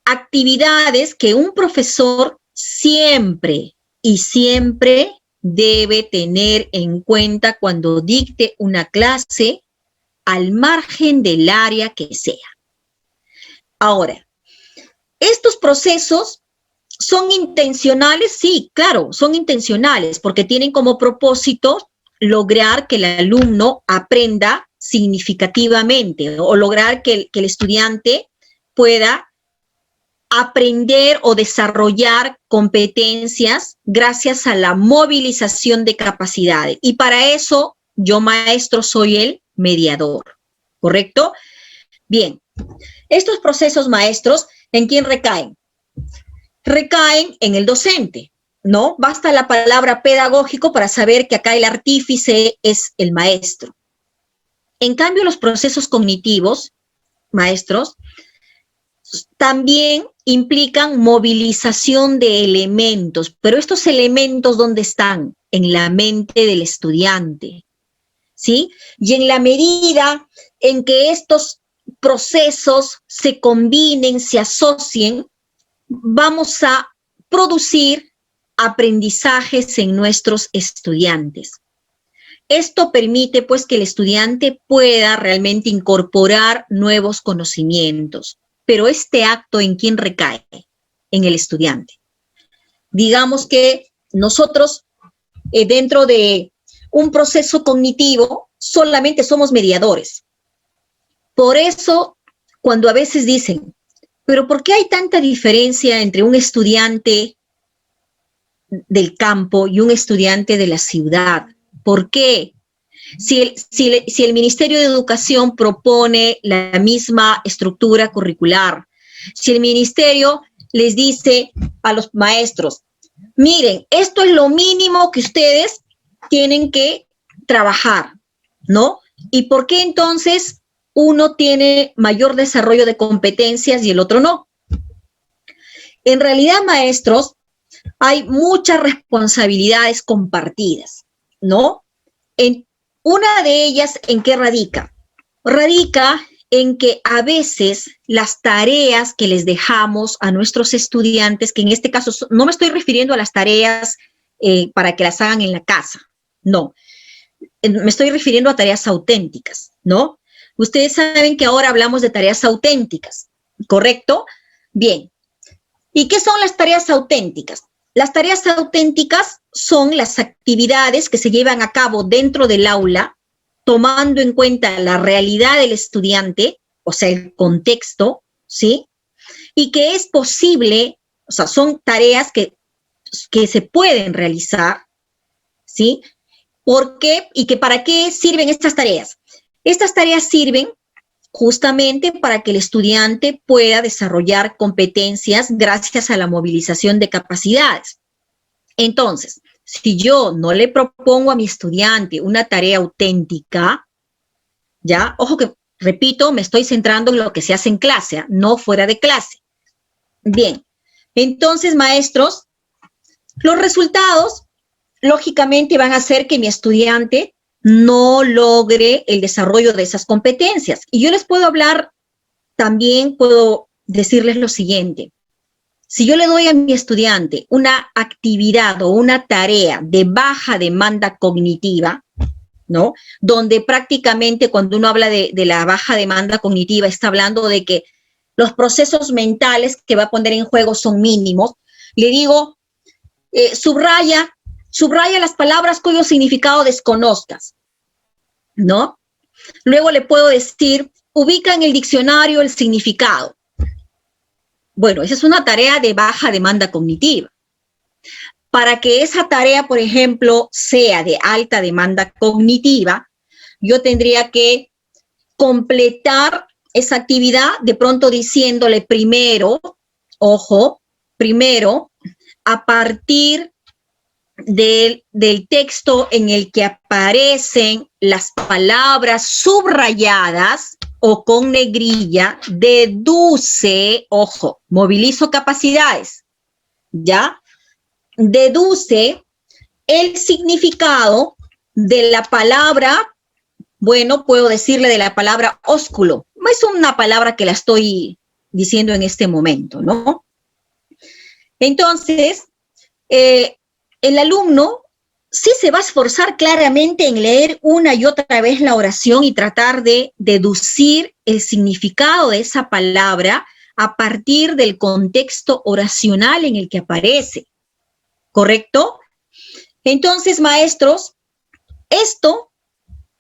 actividades que un profesor siempre y siempre debe tener en cuenta cuando dicte una clase, al margen del área que sea. Ahora, estos procesos son intencionales, sí, claro, son intencionales porque tienen como propósito lograr que el alumno aprenda significativamente o lograr que el estudiante pueda aprender o desarrollar competencias gracias a la movilización de capacidades. Y para eso, yo, maestro, soy el mediador, ¿correcto? Bien, estos procesos, maestros, ¿en quién recaen? Recaen en el docente, ¿no? Basta la palabra pedagógico para saber que acá el artífice es el maestro. En cambio, los procesos cognitivos, maestros, también implican movilización de elementos, pero estos elementos, ¿dónde están? En la mente del estudiante, ¿sí? Y en la medida en que estos procesos se combinen, se asocien, vamos a producir aprendizajes en nuestros estudiantes. Esto permite, pues, que el estudiante pueda realmente incorporar nuevos conocimientos. Pero este acto, ¿en quién recae? En el estudiante. Digamos que nosotros, dentro de un proceso cognitivo, solamente somos mediadores. Por eso, cuando a veces dicen, ¿pero por qué hay tanta diferencia entre un estudiante del campo y un estudiante de la ciudad? ¿Por qué? Si el Ministerio de Educación propone la misma estructura curricular, si el Ministerio les dice a los maestros, miren, esto es lo mínimo que ustedes tienen que trabajar, ¿no? ¿Y por qué entonces uno tiene mayor desarrollo de competencias y el otro no? En realidad, maestros, hay muchas responsabilidades compartidas, ¿no? Una de ellas, ¿en qué radica? Radica en que a veces las tareas que les dejamos a nuestros estudiantes, que en este caso no me estoy refiriendo a las tareas para que las hagan en la casa, no. Me estoy refiriendo a tareas auténticas, ¿no? Ustedes saben que ahora hablamos de tareas auténticas, ¿correcto? Bien. ¿Y qué son las tareas auténticas? Las tareas auténticas son las actividades que se llevan a cabo dentro del aula, tomando en cuenta la realidad del estudiante, o sea, el contexto, ¿sí? Y que es posible, o sea, son tareas que se pueden realizar, ¿sí? ¿Por qué? ¿Y que para qué sirven estas tareas? Estas tareas sirven justamente para que el estudiante pueda desarrollar competencias gracias a la movilización de capacidades. Entonces, si yo no le propongo a mi estudiante una tarea auténtica, ya, ojo que, repito, me estoy centrando en lo que se hace en clase, no fuera de clase. Bien, entonces, maestros, los resultados, lógicamente, van a hacer que mi estudiante no logre el desarrollo de esas competencias. Y yo les puedo hablar, también puedo decirles lo siguiente. Si yo le doy a mi estudiante una actividad o una tarea de baja demanda cognitiva, ¿no? Donde prácticamente cuando uno habla de la baja demanda cognitiva, está hablando de que los procesos mentales que va a poner en juego son mínimos. Le digo, subraya las palabras cuyo significado desconozcas, ¿no? Luego le puedo decir, ubica en el diccionario el significado. Bueno, esa es una tarea de baja demanda cognitiva. Para que esa tarea, por ejemplo, sea de alta demanda cognitiva, yo tendría que completar esa actividad de pronto diciéndole primero, ojo, primero, a partir del texto en el que aparecen las palabras subrayadas o con negrilla, deduce, ojo, movilizo capacidades, ¿ya? Deduce el significado de la palabra, bueno, puedo decirle de la palabra ósculo. Es una palabra que la estoy diciendo en este momento, ¿no? Entonces, el alumno sí se va a esforzar claramente en leer una y otra vez la oración y tratar de deducir el significado de esa palabra a partir del contexto oracional en el que aparece. ¿Correcto? Entonces, maestros, esto,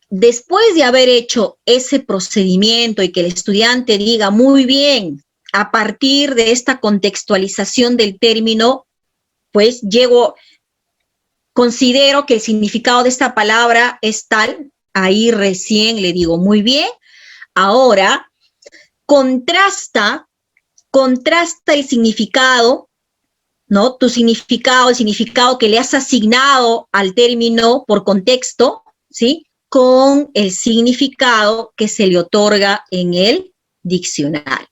después de haber hecho ese procedimiento y que el estudiante diga muy bien, a partir de esta contextualización del término, pues considero que el significado de esta palabra es tal, ahí recién le digo muy bien. Ahora, contrasta el significado, ¿no? Tu significado, el significado que le has asignado al término por contexto, ¿sí? Con el significado que se le otorga en el diccionario.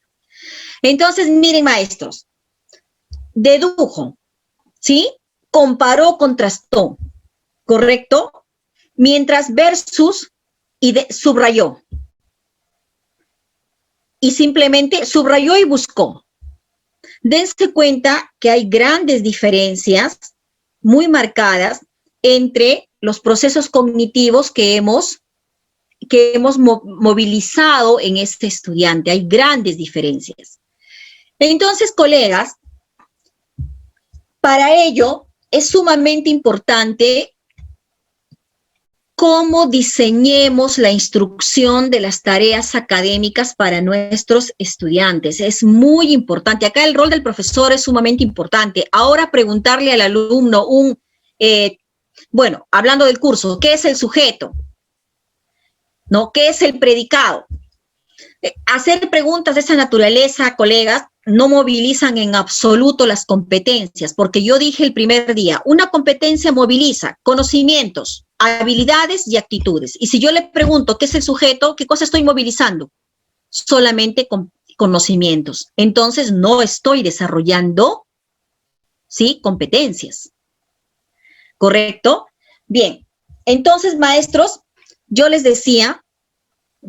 Entonces, miren, maestros, dedujo, ¿sí? Comparó, contrastó, ¿correcto? Mientras versus y subrayó. Y simplemente subrayó y buscó. Dense cuenta que hay grandes diferencias muy marcadas entre los procesos cognitivos que hemos movilizado en este estudiante. Hay grandes diferencias. Entonces, colegas, para ello es sumamente importante cómo diseñemos la instrucción de las tareas académicas para nuestros estudiantes. Es muy importante. Acá el rol del profesor es sumamente importante. Ahora preguntarle al alumno bueno, hablando del curso, ¿qué es el sujeto? ¿No? ¿Qué es el predicado? Hacer preguntas de esa naturaleza, colegas, no movilizan en absoluto las competencias, porque yo dije el primer día, una competencia moviliza conocimientos, habilidades y actitudes. Y si yo le pregunto qué es el sujeto, ¿qué cosa estoy movilizando? Solamente conocimientos. Entonces no estoy desarrollando, ¿sí? Competencias. ¿Correcto? Bien. Entonces, maestros, yo les decía,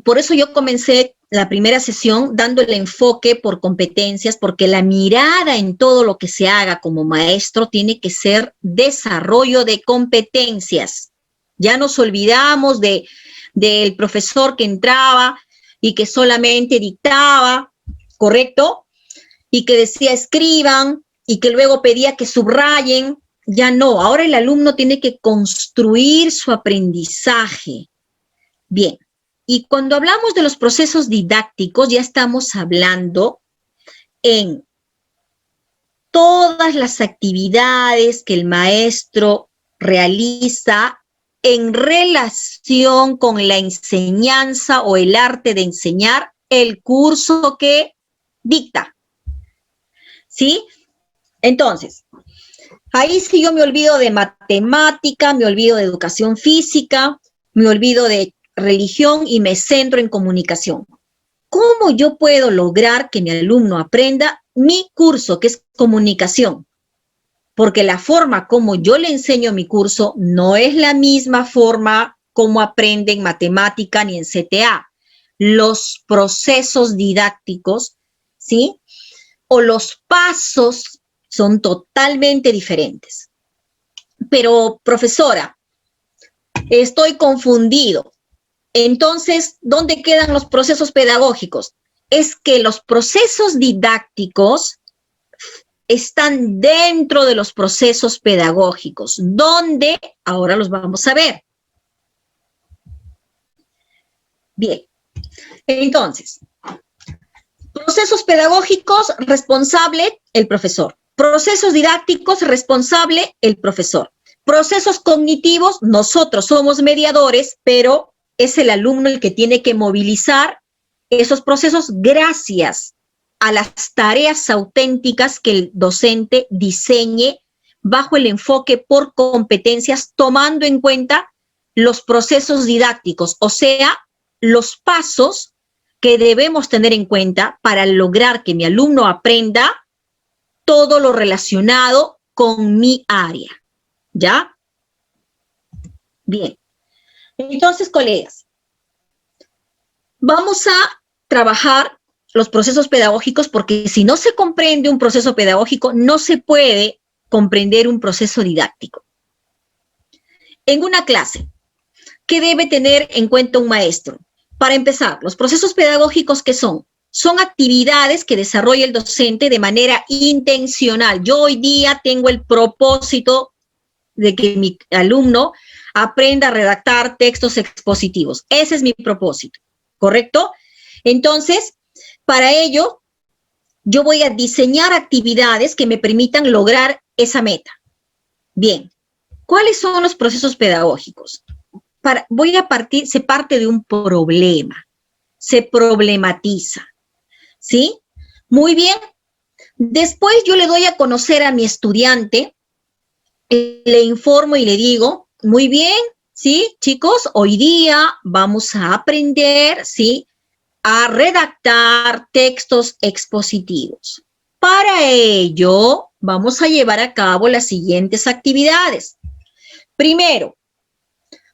por eso yo comencé la primera sesión dando el enfoque por competencias, porque la mirada en todo lo que se haga como maestro tiene que ser desarrollo de competencias. Ya nos olvidamos del profesor que entraba y que solamente dictaba, ¿correcto? y que decía escriban y que luego pedía que subrayen. Ya no, ahora el alumno tiene que construir su aprendizaje. Bien, y cuando hablamos de los procesos didácticos, ya estamos hablando en todas las actividades que el maestro realiza en relación con la enseñanza o el arte de enseñar el curso que dicta. ¿Sí? Entonces, ahí sí yo me olvido de matemática, me olvido de educación física, me olvido de religión y me centro en comunicación. ¿Cómo yo puedo lograr que mi alumno aprenda mi curso, que es comunicación? Porque la forma como yo le enseño mi curso no es la misma forma como aprende en matemática ni en CTA. Los procesos didácticos, ¿sí? O los pasos son totalmente diferentes. Pero, profesora, estoy confundido. Entonces, ¿dónde quedan los procesos pedagógicos? Es que los procesos didácticos están dentro de los procesos pedagógicos, donde ahora los vamos a ver. Bien, entonces, procesos pedagógicos, responsable el profesor. Procesos didácticos, responsable el profesor. Procesos cognitivos, nosotros somos mediadores, pero es el alumno el que tiene que movilizar esos procesos gracias a las tareas auténticas que el docente diseñe bajo el enfoque por competencias, tomando en cuenta los procesos didácticos, o sea, los pasos que debemos tener en cuenta para lograr que mi alumno aprenda todo lo relacionado con mi área. ¿Ya? Bien. Entonces, colegas, vamos a trabajar los procesos pedagógicos porque si no se comprende un proceso pedagógico, no se puede comprender un proceso didáctico. En una clase, ¿qué debe tener en cuenta un maestro? Para empezar, los procesos pedagógicos, ¿qué son? Son actividades que desarrolla el docente de manera intencional. Yo hoy día tengo el propósito de que mi alumno aprenda a redactar textos expositivos. Ese es mi propósito, ¿correcto? Entonces, para ello, yo voy a diseñar actividades que me permitan lograr esa meta. Bien, ¿cuáles son los procesos pedagógicos? Se parte de un problema, se problematiza, ¿sí? Muy bien. Después yo le doy a conocer a mi estudiante, le informo y le digo, muy bien, ¿sí? Chicos, hoy día vamos a aprender, ¿sí? A redactar textos expositivos. Para ello, vamos a llevar a cabo las siguientes actividades. Primero,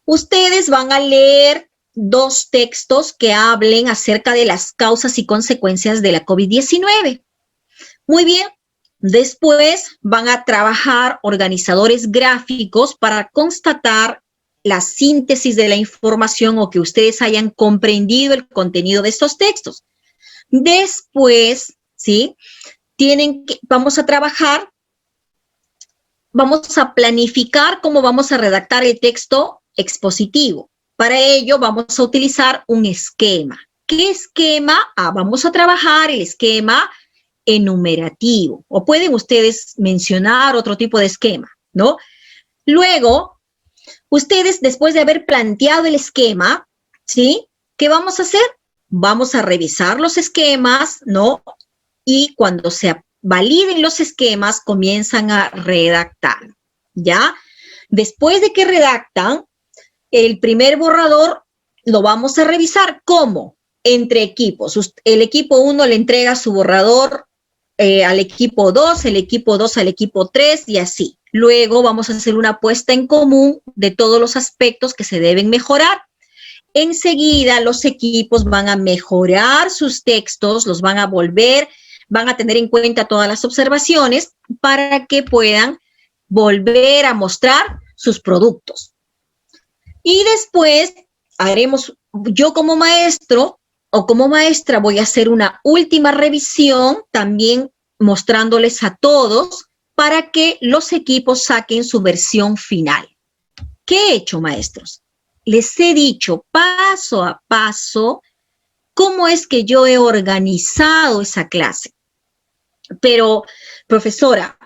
ustedes van a leer 2 textos que hablen acerca de las causas y consecuencias de la COVID-19. Muy bien. Después van a trabajar organizadores gráficos para constatar la síntesis de la información o que ustedes hayan comprendido el contenido de estos textos. Después, ¿sí? Vamos a trabajar, vamos a planificar cómo vamos a redactar el texto expositivo. Para ello vamos a utilizar un esquema. ¿Qué esquema? Vamos a trabajar el esquema enumerativo, o pueden ustedes mencionar otro tipo de esquema, ¿no? Luego, ustedes, después de haber planteado el esquema, ¿sí? ¿Qué vamos a hacer? Vamos a revisar los esquemas, ¿no? Y cuando se validen los esquemas, comienzan a redactar, ¿ya? Después de que redactan, el primer borrador lo vamos a revisar. ¿Cómo? Entre equipos. El equipo 1 le entrega su borrador al equipo 2, el equipo 2 al equipo 3 y así. Luego vamos a hacer una puesta en común de todos los aspectos que se deben mejorar. Enseguida los equipos van a mejorar sus textos, los van a van a tener en cuenta todas las observaciones para que puedan volver a mostrar sus productos. Y después yo como maestro o como maestra voy a hacer una última revisión también mostrándoles a todos para que los equipos saquen su versión final. ¿Qué he hecho, maestros? Les he dicho paso a paso cómo es que yo he organizado esa clase. Pero, profesora,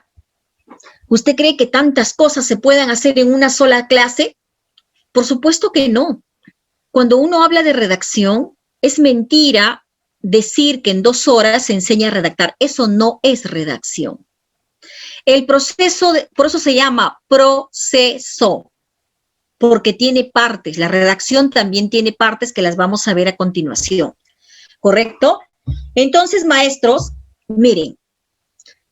¿usted cree que tantas cosas se puedan hacer en una sola clase? Por supuesto que no. Cuando uno habla de redacción, es mentira decir que en 2 horas se enseña a redactar. Eso no es redacción. El proceso, por eso se llama proceso, porque tiene partes. La redacción también tiene partes que las vamos a ver a continuación. ¿Correcto? Entonces, maestros, miren,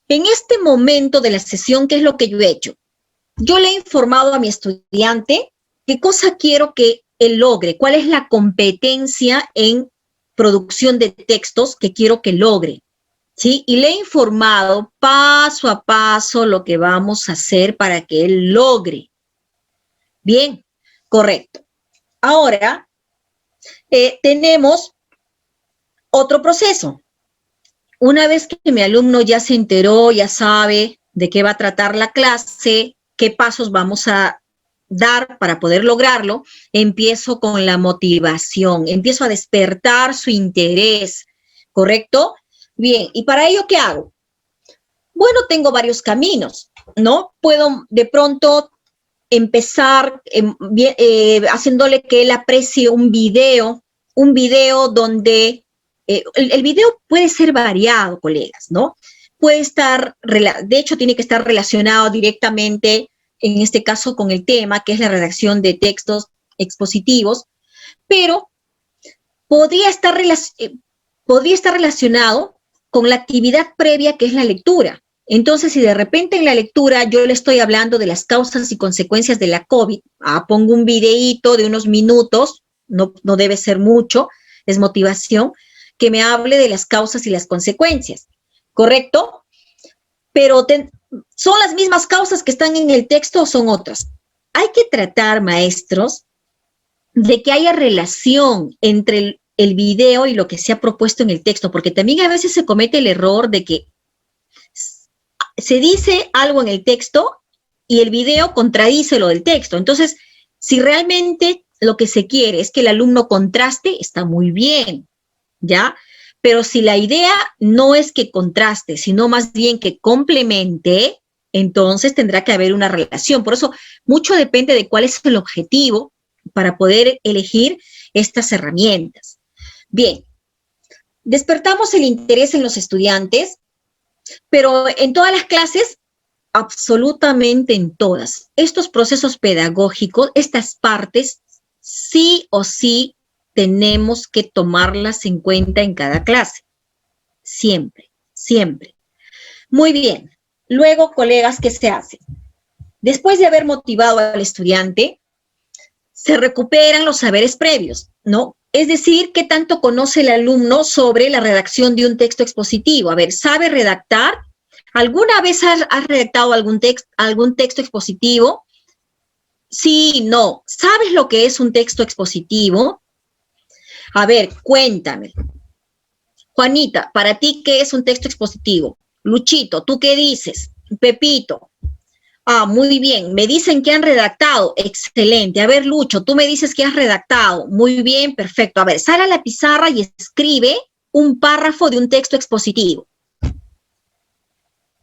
en este momento de la sesión, ¿qué es lo que yo he hecho? Yo le he informado a mi estudiante qué cosa quiero que él logre, cuál es la competencia en producción de textos que quiero que logre, ¿sí? Y le he informado paso a paso lo que vamos a hacer para que él logre. Bien, correcto. Ahora, tenemos otro proceso. Una vez que mi alumno ya se enteró, ya sabe de qué va a tratar la clase, qué pasos vamos a dar para poder lograrlo, empiezo con la motivación, empiezo a despertar su interés, ¿correcto? Bien, ¿y para ello qué hago? Bueno, tengo varios caminos, ¿no? Puedo de pronto empezar haciéndole que él aprecie un video donde el video puede ser variado, colegas, ¿no? Puede estar, de hecho, tiene que estar relacionado directamente, en este caso, con el tema, que es la redacción de textos expositivos, pero podría estar relacionado con la actividad previa, que es la lectura. Entonces, si de repente en la lectura yo le estoy hablando de las causas y consecuencias de la COVID, pongo un videíto de unos minutos, no debe ser mucho, es motivación, que me hable de las causas y las consecuencias, ¿correcto? Pero ¿son las mismas causas que están en el texto o son otras? Hay que tratar, maestros, de que haya relación entre el video y lo que se ha propuesto en el texto, porque también a veces se comete el error de que se dice algo en el texto y el video contradice lo del texto. Entonces, si realmente lo que se quiere es que el alumno contraste, está muy bien, ¿ya? Pero si la idea no es que contraste, sino más bien que complemente, entonces tendrá que haber una relación. Por eso, mucho depende de cuál es el objetivo para poder elegir estas herramientas. Bien, despertamos el interés en los estudiantes, pero en todas las clases, absolutamente en todas. Estos procesos pedagógicos, estas partes, sí o sí tenemos que tomarlas en cuenta en cada clase. Siempre, siempre. Muy bien. Luego, colegas, ¿qué se hace? Después de haber motivado al estudiante, se recuperan los saberes previos, ¿no? Es decir, ¿qué tanto conoce el alumno sobre la redacción de un texto expositivo? A ver, ¿sabe redactar? ¿Alguna vez has redactado algún texto expositivo? Sí, no. ¿Sabes lo que es un texto expositivo? A ver, cuéntame. Juanita, ¿para ti qué es un texto expositivo? Luchito, ¿tú qué dices? Pepito. Muy bien. Me dicen que han redactado. Excelente. A ver, Lucho, tú me dices que has redactado. Muy bien, perfecto. A ver, sal a la pizarra y escribe un párrafo de un texto expositivo.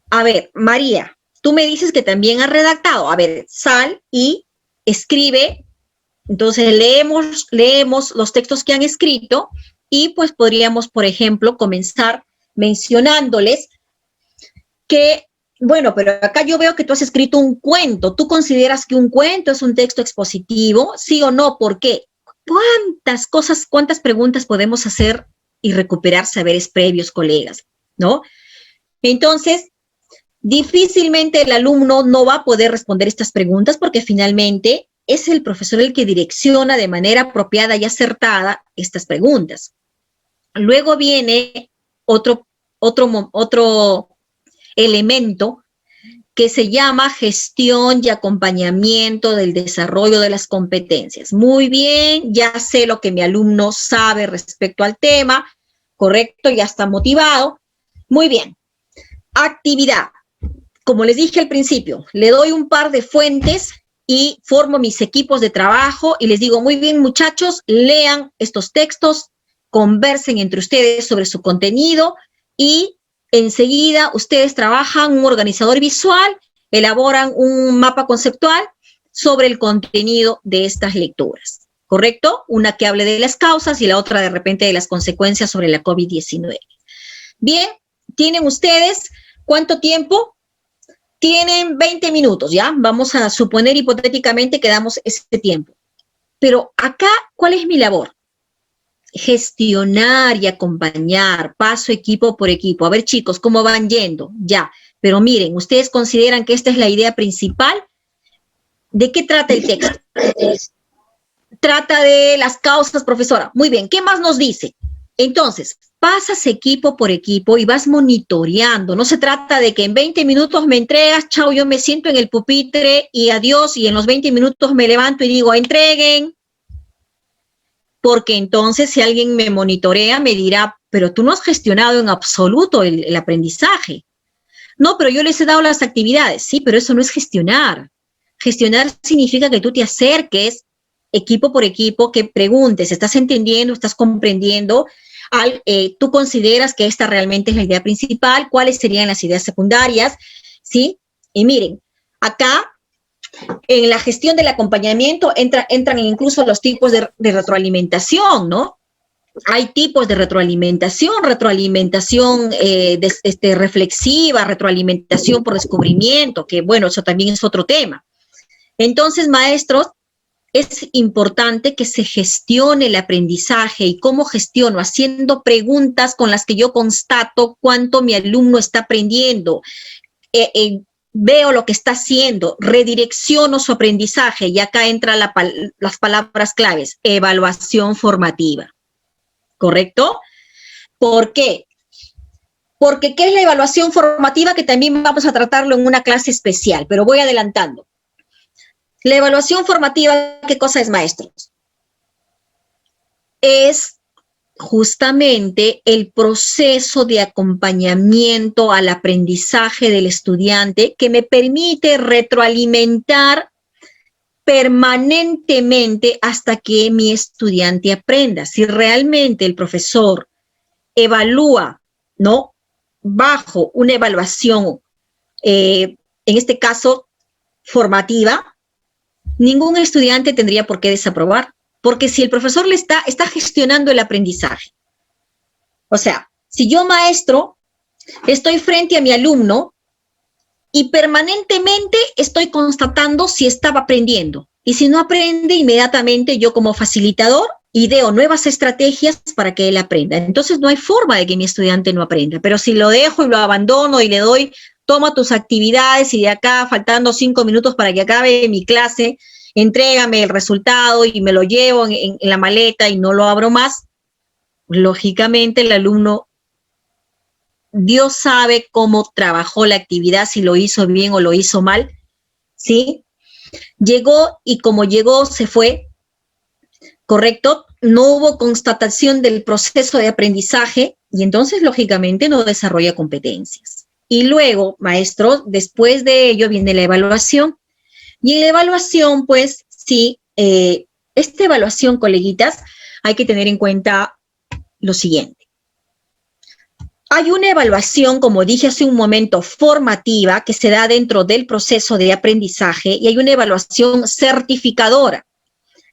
A ver, María, tú me dices que también has redactado. A ver, sal y escribe. Entonces, leemos los textos que han escrito y pues podríamos, por ejemplo, comenzar mencionándoles que, bueno, pero acá yo veo que tú has escrito un cuento. ¿Tú consideras que un cuento es un texto expositivo? ¿Sí o no? ¿Por qué? ¿Cuántas preguntas podemos hacer y recuperar saberes previos, colegas? ¿No? Entonces, difícilmente el alumno no va a poder responder estas preguntas porque finalmente es el profesor el que direcciona de manera apropiada y acertada estas preguntas. Luego viene otro elemento que se llama gestión y acompañamiento del desarrollo de las competencias. Muy bien, ya sé lo que mi alumno sabe respecto al tema, correcto, ya está motivado. Muy bien. Actividad. Como les dije al principio, le doy un par de fuentes y formo mis equipos de trabajo y les digo, muy bien, muchachos, lean estos textos, conversen entre ustedes sobre su contenido y enseguida ustedes trabajan un organizador visual, elaboran un mapa conceptual sobre el contenido de estas lecturas, ¿correcto? Una que hable de las causas y la otra de repente de las consecuencias sobre la COVID-19. Bien, tienen ustedes, ¿cuánto tiempo? Tienen 20 minutos, ¿ya? Vamos a suponer hipotéticamente que damos ese tiempo. Pero acá, ¿cuál es mi labor? Gestionar y acompañar, paso equipo por equipo. A ver, chicos, ¿cómo van yendo? Ya. Pero miren, ¿ustedes consideran que esta es la idea principal? ¿De qué trata el texto? Trata de las causas, profesora. Muy bien, ¿qué más nos dice? Entonces, pasas equipo por equipo y vas monitoreando. No se trata de que en 20 minutos me entregas, chao, yo me siento en el pupitre y adiós, y en los 20 minutos me levanto y digo, entreguen. Porque entonces si alguien me monitorea, me dirá, pero tú no has gestionado en absoluto el aprendizaje. No, pero yo les he dado las actividades. Sí, pero eso no es gestionar. Gestionar significa que tú te acerques equipo por equipo, que preguntes, ¿estás entendiendo, estás comprendiendo? Tú consideras que esta realmente es la idea principal, ¿cuáles serían las ideas secundarias? ¿Sí? Y miren, acá en la gestión del acompañamiento entran incluso los tipos de retroalimentación, ¿no? Hay tipos de retroalimentación reflexiva, retroalimentación por descubrimiento, que bueno, eso también es otro tema. Entonces, maestros, es importante que se gestione el aprendizaje. ¿Y cómo gestiono? Haciendo preguntas con las que yo constato cuánto mi alumno está aprendiendo. Veo lo que está haciendo, redirecciono su aprendizaje y acá entran las palabras claves, evaluación formativa. ¿Correcto? ¿Por qué? Porque ¿qué es la evaluación formativa? Que también vamos a tratarlo en una clase especial, pero voy adelantando. La evaluación formativa, ¿qué cosa es, maestros? Es justamente el proceso de acompañamiento al aprendizaje del estudiante que me permite retroalimentar permanentemente hasta que mi estudiante aprenda. Si realmente el profesor evalúa, ¿no?, bajo una evaluación, en este caso, formativa, ningún estudiante tendría por qué desaprobar, porque si el profesor está gestionando el aprendizaje. O sea, si yo, maestro, estoy frente a mi alumno y permanentemente estoy constatando si estaba aprendiendo. Y si no aprende, inmediatamente yo como facilitador ideo nuevas estrategias para que él aprenda. Entonces no hay forma de que mi estudiante no aprenda. Pero si lo dejo y lo abandono y le doy, toma tus actividades y de acá, faltando 5 minutos para que acabe mi clase, entrégame el resultado y me lo llevo en la maleta y no lo abro más, lógicamente el alumno, Dios sabe cómo trabajó la actividad, si lo hizo bien o lo hizo mal, ¿sí? Llegó y como llegó, se fue, ¿correcto? No hubo constatación del proceso de aprendizaje y entonces, lógicamente, no desarrolla competencias. Y luego, maestro, después de ello viene la evaluación. Y en la evaluación, pues, sí, esta evaluación, coleguitas, hay que tener en cuenta lo siguiente. Hay una evaluación, como dije hace un momento, formativa, que se da dentro del proceso de aprendizaje, y hay una evaluación certificadora.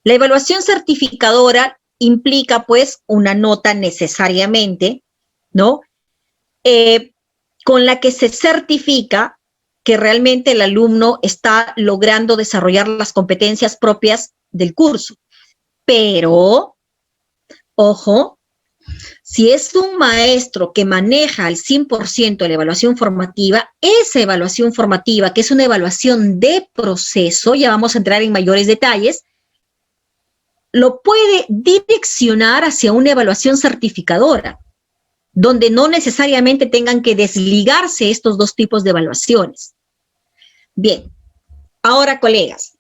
La evaluación certificadora implica, pues, una nota necesariamente, ¿no?, con la que se certifica que realmente el alumno está logrando desarrollar las competencias propias del curso. Pero, ojo, si es un maestro que maneja al 100% la evaluación formativa, esa evaluación formativa, que es una evaluación de proceso, ya vamos a entrar en mayores detalles, lo puede direccionar hacia una evaluación certificadora, donde no necesariamente tengan que desligarse estos dos tipos de evaluaciones. Bien, ahora, colegas,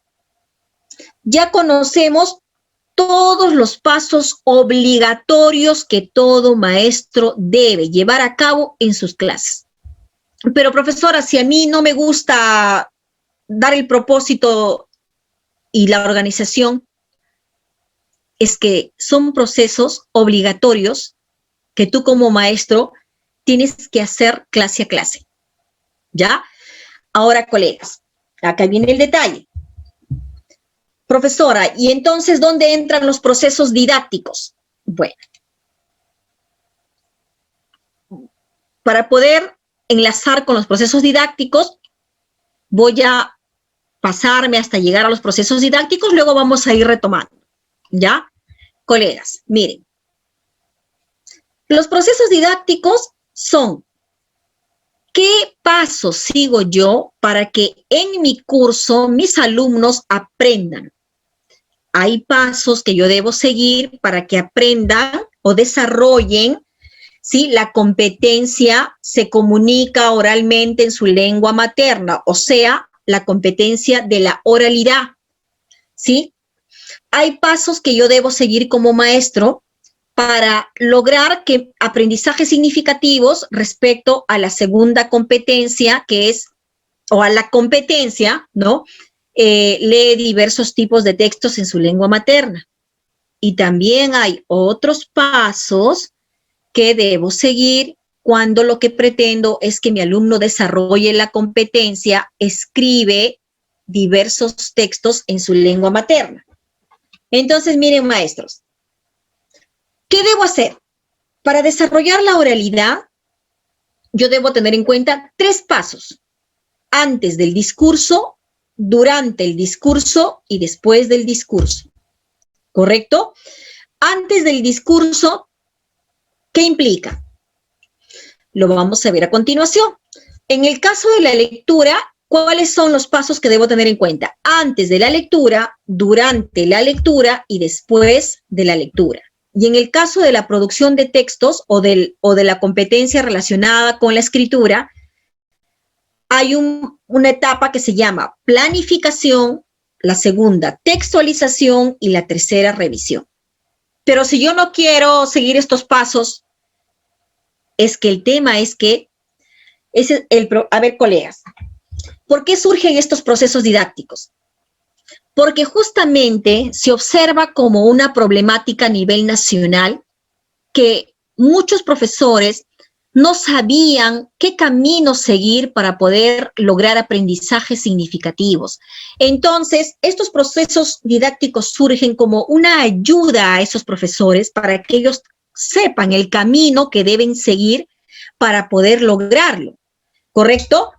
ya conocemos todos los pasos obligatorios que todo maestro debe llevar a cabo en sus clases. pero profesora, si a mí no me gusta dar el propósito y la organización, es que son procesos obligatorios que tú como maestro tienes que hacer clase a clase, ¿ya? Ahora, colegas, acá viene el detalle. Profesora, ¿y entonces dónde entran los procesos didácticos? Bueno, para poder enlazar con los procesos didácticos, voy a pasarme hasta llegar a los procesos didácticos, luego vamos a ir retomando, ¿ya? Colegas, miren, los procesos didácticos son ¿qué pasos sigo yo para que en mi curso mis alumnos aprendan? Hay pasos que yo debo seguir para que aprendan o desarrollen, ¿sí? La competencia se comunica oralmente en su lengua materna, o sea, la competencia de la oralidad, ¿sí? Hay pasos que yo debo seguir como maestro para lograr que aprendizajes significativos respecto a la segunda competencia, que es, o a la competencia, ¿no? Lee diversos tipos de textos en su lengua materna. Y también hay otros pasos que debo seguir cuando lo que pretendo es que mi alumno desarrolle la competencia, escribe diversos textos en su lengua materna. Entonces, miren, maestros, ¿qué debo hacer? Para desarrollar la oralidad, yo debo tener en cuenta 3 pasos. Antes del discurso, durante el discurso y después del discurso. ¿Correcto? Antes del discurso, ¿qué implica? Lo vamos a ver a continuación. En el caso de la lectura, ¿cuáles son los pasos que debo tener en cuenta? Antes de la lectura, durante la lectura y después de la lectura. Y en el caso de la producción de textos o de la competencia relacionada con la escritura, hay una etapa que se llama planificación, la segunda textualización y la tercera revisión. Pero si yo no quiero seguir estos pasos, es que el tema es que, a ver, colegas, ¿por qué surgen estos procesos didácticos? Porque justamente se observa como una problemática a nivel nacional que muchos profesores no sabían qué camino seguir para poder lograr aprendizajes significativos. Entonces, estos procesos didácticos surgen como una ayuda a esos profesores para que ellos sepan el camino que deben seguir para poder lograrlo, ¿correcto?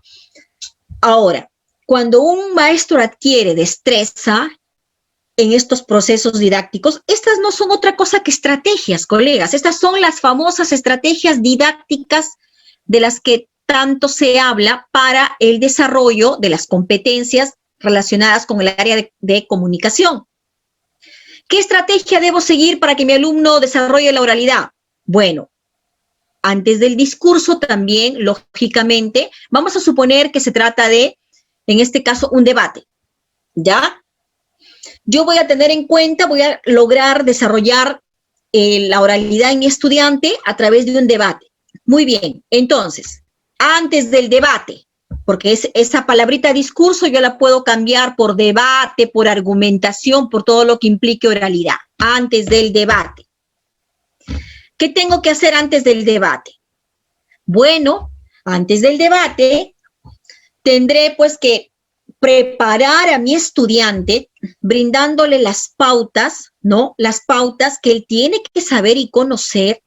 Ahora, cuando un maestro adquiere destreza en estos procesos didácticos, estas no son otra cosa que estrategias, colegas. Estas son las famosas estrategias didácticas de las que tanto se habla para el desarrollo de las competencias relacionadas con el área de comunicación. ¿Qué estrategia debo seguir para que mi alumno desarrolle la oralidad? Bueno, antes del discurso también, lógicamente, vamos a suponer que se trata de, en este caso, un debate, ¿ya? Yo voy a tener en cuenta, voy a lograr desarrollar la oralidad en mi estudiante a través de un debate. Muy bien, entonces, antes del debate, porque esa palabrita discurso yo la puedo cambiar por debate, por argumentación, por todo lo que implique oralidad, antes del debate. ¿Qué tengo que hacer antes del debate? Bueno, antes del debate tendré pues que preparar a mi estudiante brindándole las pautas, ¿no? Las pautas que él tiene que saber y conocer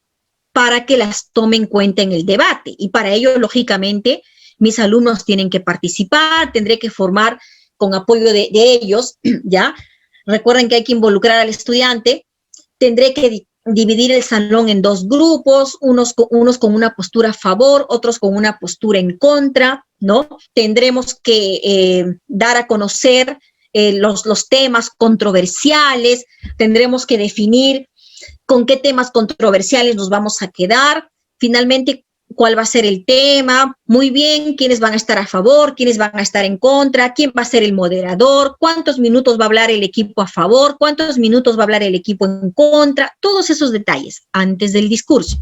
para que las tome en cuenta en el debate. Y para ello, lógicamente, mis alumnos tienen que participar, tendré que formar con apoyo de ellos, ¿ya? Recuerden que hay que involucrar al estudiante, tendré que dividir el salón en 2 grupos, unos con una postura a favor, otros con una postura en contra, ¿no? Tendremos que dar a conocer los temas controversiales, tendremos que definir con qué temas controversiales nos vamos a quedar, finalmente cuál va a ser el tema, muy bien, quiénes van a estar a favor, quiénes van a estar en contra, quién va a ser el moderador, cuántos minutos va a hablar el equipo a favor, cuántos minutos va a hablar el equipo en contra, todos esos detalles antes del discurso,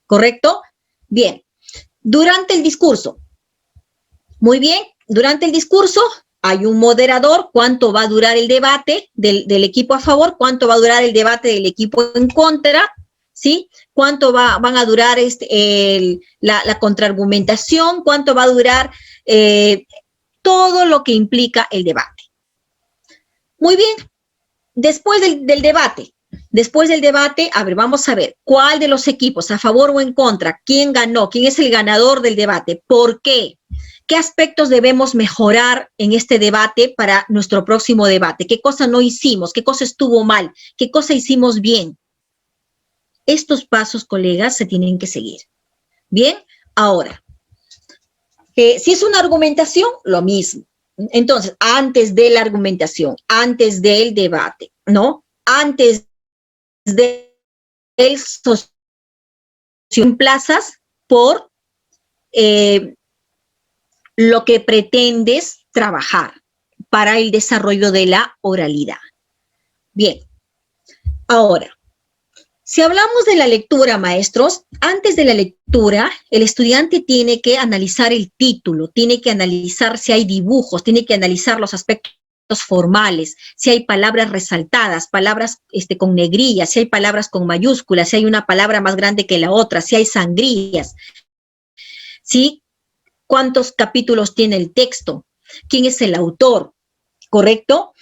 ¿correcto? Bien, durante el discurso, Muy bien, durante el discurso hay un moderador, cuánto va a durar el debate del equipo a favor, cuánto va a durar el debate del equipo en contra, ¿sí? Cuánto van a durar la contraargumentación, cuánto va a durar todo lo que implica el debate. Muy bien, después del debate, a ver, vamos a ver, ¿cuál de los equipos, a favor o en contra? ¿Quién ganó? ¿Quién es el ganador del debate? ¿Por qué? ¿Qué aspectos debemos mejorar en este debate para nuestro próximo debate? ¿Qué cosa no hicimos? ¿Qué cosa estuvo mal? ¿Qué cosa hicimos bien? Estos pasos, colegas, se tienen que seguir. Bien, ahora, si es una argumentación, lo mismo. Entonces, antes de la argumentación, antes del debate, ¿no? Antes del socio plazas por lo que pretendes trabajar para el desarrollo de la oralidad. Bien, ahora, si hablamos de la lectura, maestros, antes de la lectura, el estudiante tiene que analizar el título, tiene que analizar si hay dibujos, tiene que analizar los aspectos formales, si hay palabras resaltadas, palabras con negrillas, si hay palabras con mayúsculas, si hay una palabra más grande que la otra, si hay sangrías, ¿sí? ¿Cuántos capítulos tiene el texto? ¿Quién es el autor? ¿Correcto?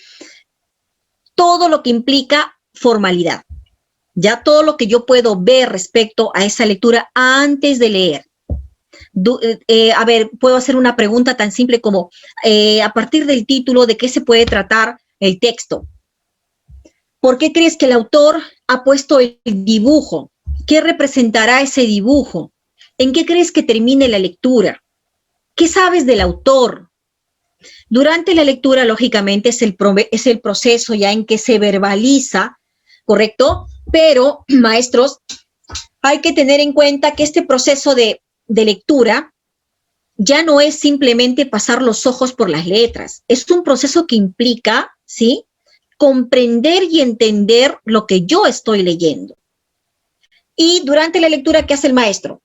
Todo lo que implica formalidad. Ya todo lo que yo puedo ver respecto a esa lectura antes de leer. A ver, puedo hacer una pregunta tan simple como, a partir del título, ¿de qué se puede tratar el texto? ¿Por qué crees que el autor ha puesto el dibujo? ¿Qué representará ese dibujo? ¿En qué crees que termine la lectura? ¿Qué sabes del autor? Durante la lectura, lógicamente, es el proceso ya en que se verbaliza, ¿correcto? Pero, maestros, hay que tener en cuenta que este proceso de lectura ya no es simplemente pasar los ojos por las letras. Es un proceso que implica, ¿sí?, comprender y entender lo que yo estoy leyendo. Y durante la lectura, ¿qué hace el maestro?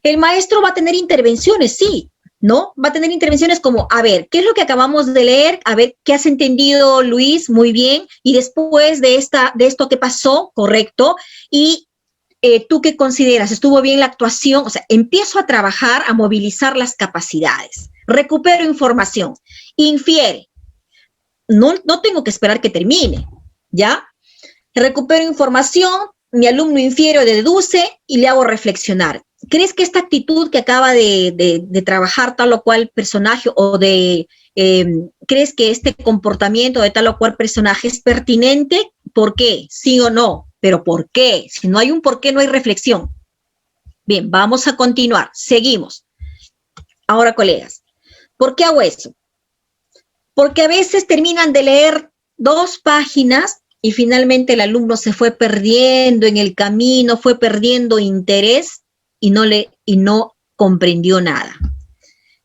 El maestro va a tener intervenciones, sí, ¿no? Va a tener intervenciones como, a ver, ¿qué es lo que acabamos de leer? A ver, ¿qué has entendido, Luis? Muy bien. Y después de esto, ¿qué pasó? Correcto. Y ¿tú qué consideras? ¿Estuvo bien la actuación? O sea, empiezo a trabajar, a movilizar las capacidades. Recupero información. Infiere. No tengo que esperar que termine, ¿ya? Recupero información, mi alumno infiere o deduce y le hago reflexionar. ¿Crees que esta actitud que acaba de trabajar tal o cual personaje o crees que este comportamiento de tal o cual personaje es pertinente? ¿Por qué? ¿Sí o no? ¿Pero por qué? Si no hay un por qué, no hay reflexión. Bien, vamos a continuar. Seguimos. Ahora, colegas, ¿por qué hago eso? Porque a veces terminan de leer 2 páginas y finalmente el alumno se fue perdiendo en el camino, fue perdiendo interés y no comprendió nada.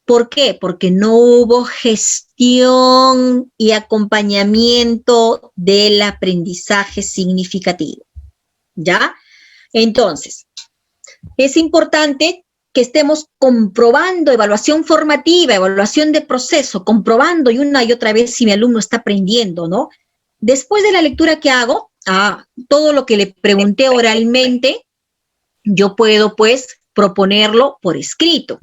¿Por qué? Porque no hubo gestión y acompañamiento del aprendizaje significativo. ¿Ya? Entonces, es importante que estemos comprobando evaluación formativa, evaluación de proceso, comprobando una y otra vez si mi alumno está aprendiendo, ¿no? Después de la lectura que hago, todo lo que le pregunté oralmente, yo puedo, pues, proponerlo por escrito,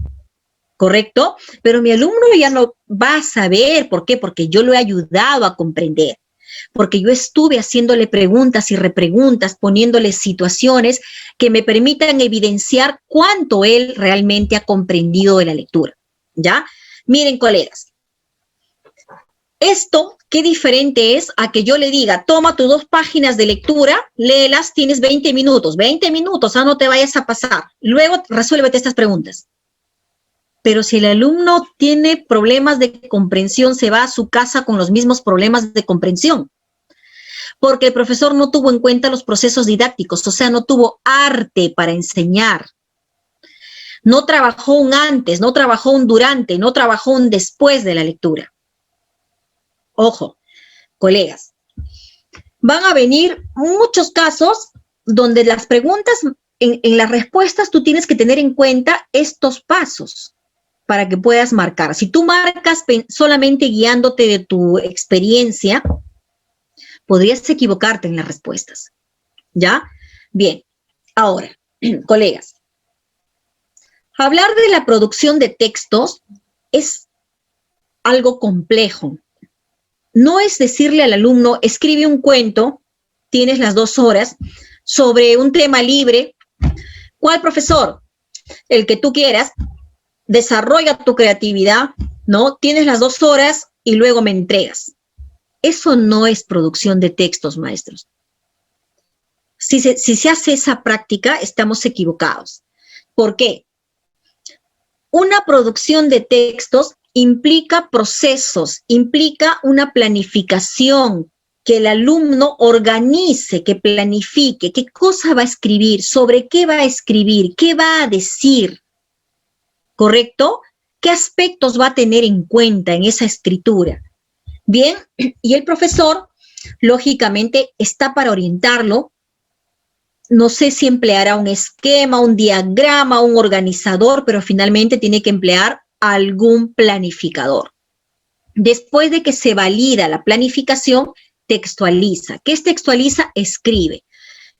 ¿correcto? Pero mi alumno ya no va a saber, ¿por qué? Porque yo lo he ayudado a comprender, porque yo estuve haciéndole preguntas y repreguntas, poniéndole situaciones que me permitan evidenciar cuánto él realmente ha comprendido de la lectura, ¿ya? Miren, colegas, esto, qué diferente es a que yo le diga, toma tus 2 páginas de lectura, léelas, tienes 20 minutos, no te vayas a pasar, luego resuélvete estas preguntas. Pero si el alumno tiene problemas de comprensión, se va a su casa con los mismos problemas de comprensión, porque el profesor no tuvo en cuenta los procesos didácticos, o sea, no tuvo arte para enseñar. No trabajó un antes, no trabajó un durante, no trabajó un después de la lectura. Ojo, colegas, van a venir muchos casos donde las preguntas, en las respuestas tú tienes que tener en cuenta estos pasos. para que puedas marcar. Si tú marcas solamente guiándote de tu experiencia, podrías equivocarte en las respuestas. ¿Ya? Bien. Ahora, colegas, hablar de la producción de textos es algo complejo. No es decirle al alumno, escribe un cuento, tienes las 2 horas, sobre un tema libre. ¿Cuál profesor? El que tú quieras. Desarrolla tu creatividad, ¿no? Tienes las 2 horas y luego me entregas. Eso no es producción de textos, maestros. Si se hace esa práctica, estamos equivocados. ¿Por qué? Una producción de textos implica procesos, implica una planificación, que el alumno organice, que planifique, qué cosa va a escribir, sobre qué va a escribir, qué va a decir. ¿Correcto? ¿Qué aspectos va a tener en cuenta en esa escritura? Bien, y el profesor, lógicamente, está para orientarlo. No sé si empleará un esquema, un diagrama, un organizador, pero finalmente tiene que emplear algún planificador. Después de que se valida la planificación, textualiza. ¿Qué es textualiza? Escribe.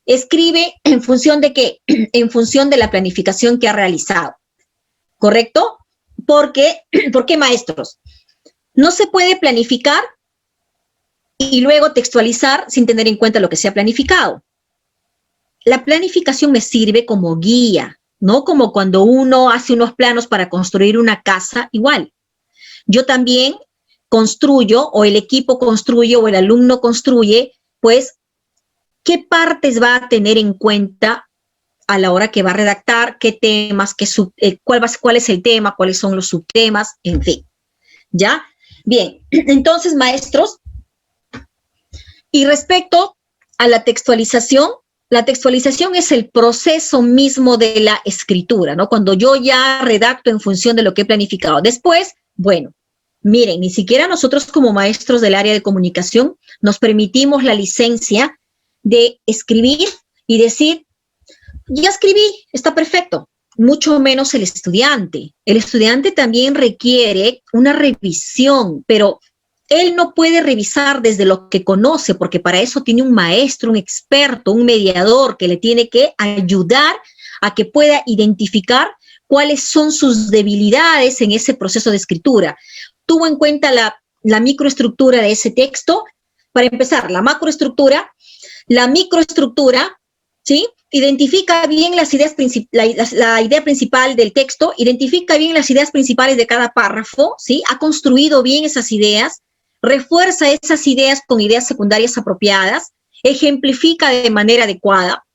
Escribe en función de qué? En función de la planificación que ha realizado. ¿Correcto? ¿Por qué, maestros? No se puede planificar y luego textualizar sin tener en cuenta lo que se ha planificado. La planificación me sirve como guía, ¿no? Como cuando uno hace unos planos para construir una casa, igual. Yo también construyo, o el equipo construye, o el alumno construye, pues, ¿qué partes va a tener en cuenta a la hora que va a redactar, qué temas, cuál es el tema, cuáles son los subtemas, en fin? ¿Ya? Bien, entonces, maestros, y respecto a la textualización es el proceso mismo de la escritura, ¿no? Cuando yo ya redacto en función de lo que he planificado. Después, bueno, miren, ni siquiera nosotros como maestros del área de comunicación nos permitimos la licencia de escribir y decir, ya escribí, está perfecto. Mucho menos el estudiante. El estudiante también requiere una revisión, pero él no puede revisar desde lo que conoce, porque para eso tiene un maestro, un experto, un mediador que le tiene que ayudar a que pueda identificar cuáles son sus debilidades en ese proceso de escritura. Tuvo en cuenta la microestructura de ese texto. Para empezar, la macroestructura, la microestructura, ¿sí? Identifica bien las ideas la idea principal del texto, identifica bien las ideas principales de cada párrafo, ¿sí? Ha construido bien esas ideas, refuerza esas ideas con ideas secundarias apropiadas, ejemplifica de manera adecuada,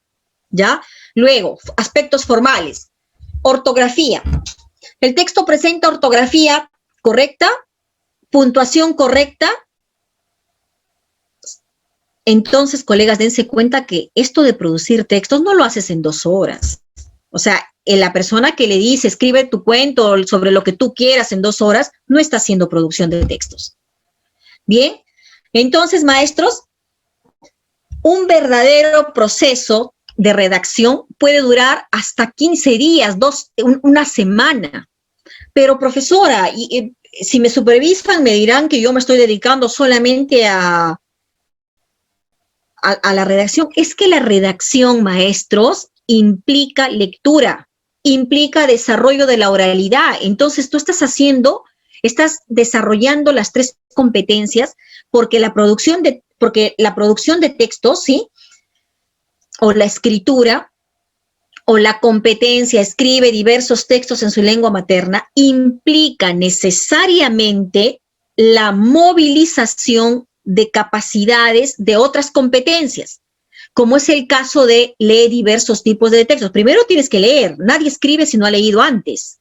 ¿ya? Luego, aspectos formales. Ortografía. El texto presenta ortografía correcta, puntuación correcta. Entonces, colegas, dense cuenta que esto de producir textos no lo haces en 2 horas. O sea, la persona que le dice, escribe tu cuento sobre lo que tú quieras en 2 horas, no está haciendo producción de textos. Bien, entonces, maestros, un verdadero proceso de redacción puede durar hasta 15 días, una semana. Pero, profesora, si me supervisan, me dirán que yo me estoy dedicando solamente a la redacción. Es que la redacción, maestros, implica lectura, implica desarrollo de la oralidad. Entonces, tú estás desarrollando las 3 competencias porque la producción de textos, ¿sí? O la escritura, o la competencia, escribe diversos textos en su lengua materna, implica necesariamente la movilización de capacidades de otras competencias, como es el caso de leer diversos tipos de textos. Primero tienes que leer, nadie escribe si no ha leído antes,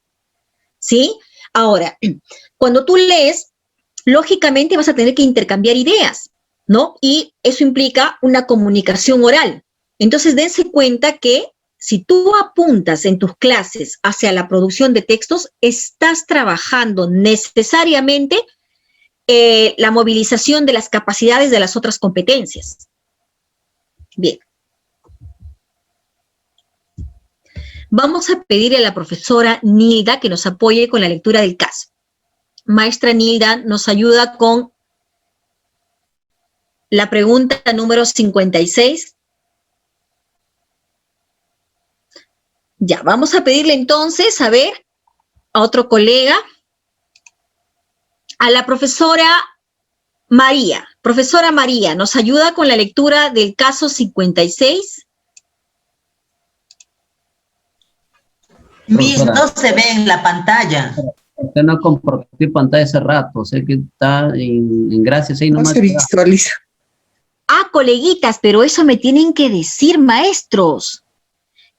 ¿sí? Ahora, cuando tú lees, lógicamente vas a tener que intercambiar ideas, ¿no? Y eso implica una comunicación oral. Entonces, dense cuenta que si tú apuntas en tus clases hacia la producción de textos, estás trabajando necesariamente la movilización de las capacidades de las otras competencias. Bien. Vamos a pedirle a la profesora Nilda que nos apoye con la lectura del caso. Maestra Nilda, nos ayuda con la pregunta número 56. Ya, vamos a pedirle entonces, a ver, a otro colega, a la profesora María. Profesora María, ¿nos ayuda con la lectura del caso 56? Miss, no se ve en la pantalla. Usted no compartir pantalla hace rato, sé que está en gracias ahí nomás. No se visualiza. Ah, coleguitas, pero eso me tienen que decir, maestros.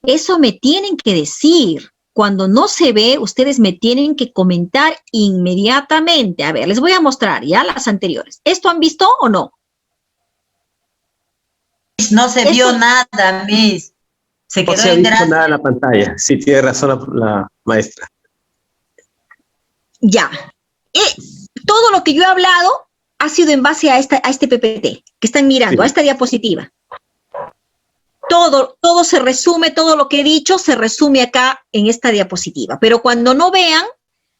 Eso me tienen que decir. Cuando no se ve, ustedes me tienen que comentar inmediatamente. A ver, les voy a mostrar ya las anteriores. ¿Esto han visto o no? No se vio nada, Miss. Se quedó No se ha en visto gracia. nada en la pantalla. Sí, tiene razón la maestra. Ya. Todo lo que yo he hablado ha sido en base a este PPT que están mirando, Sí. a esta diapositiva. Todo se resume, todo lo que he dicho se resume acá en esta diapositiva. Pero cuando no vean,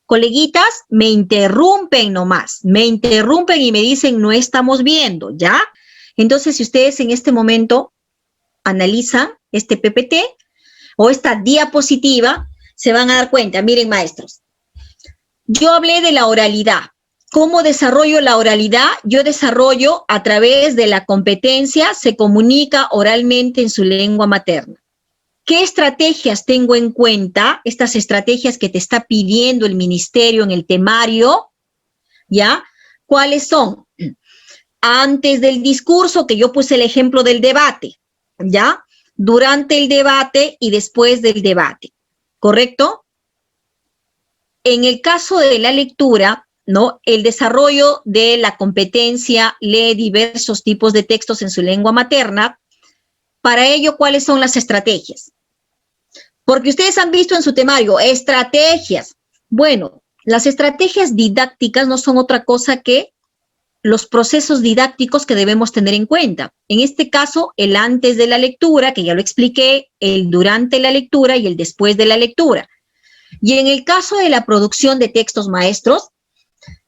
coleguitas, me interrumpen nomás, me interrumpen y me dicen, no estamos viendo, ¿ya? Entonces, si ustedes en este momento analizan este PPT o esta diapositiva, se van a dar cuenta, miren, maestros, yo hablé de la oralidad. ¿Cómo desarrollo la oralidad? Yo desarrollo a través de la competencia, se comunica oralmente en su lengua materna. ¿Qué estrategias tengo en cuenta? Estas estrategias que te está pidiendo el ministerio en el temario, ¿ya? ¿Cuáles son? Antes del discurso, que yo puse el ejemplo del debate, ¿ya? Durante el debate y después del debate, ¿correcto? En el caso de la lectura, ¿no? El desarrollo de la competencia, lee diversos tipos de textos en su lengua materna. Para ello, ¿cuáles son las estrategias? Porque ustedes han visto en su temario, estrategias. Bueno, las estrategias didácticas no son otra cosa que los procesos didácticos que debemos tener en cuenta. En este caso, el antes de la lectura, que ya lo expliqué, el durante la lectura y el después de la lectura. Y en el caso de la producción de textos maestros,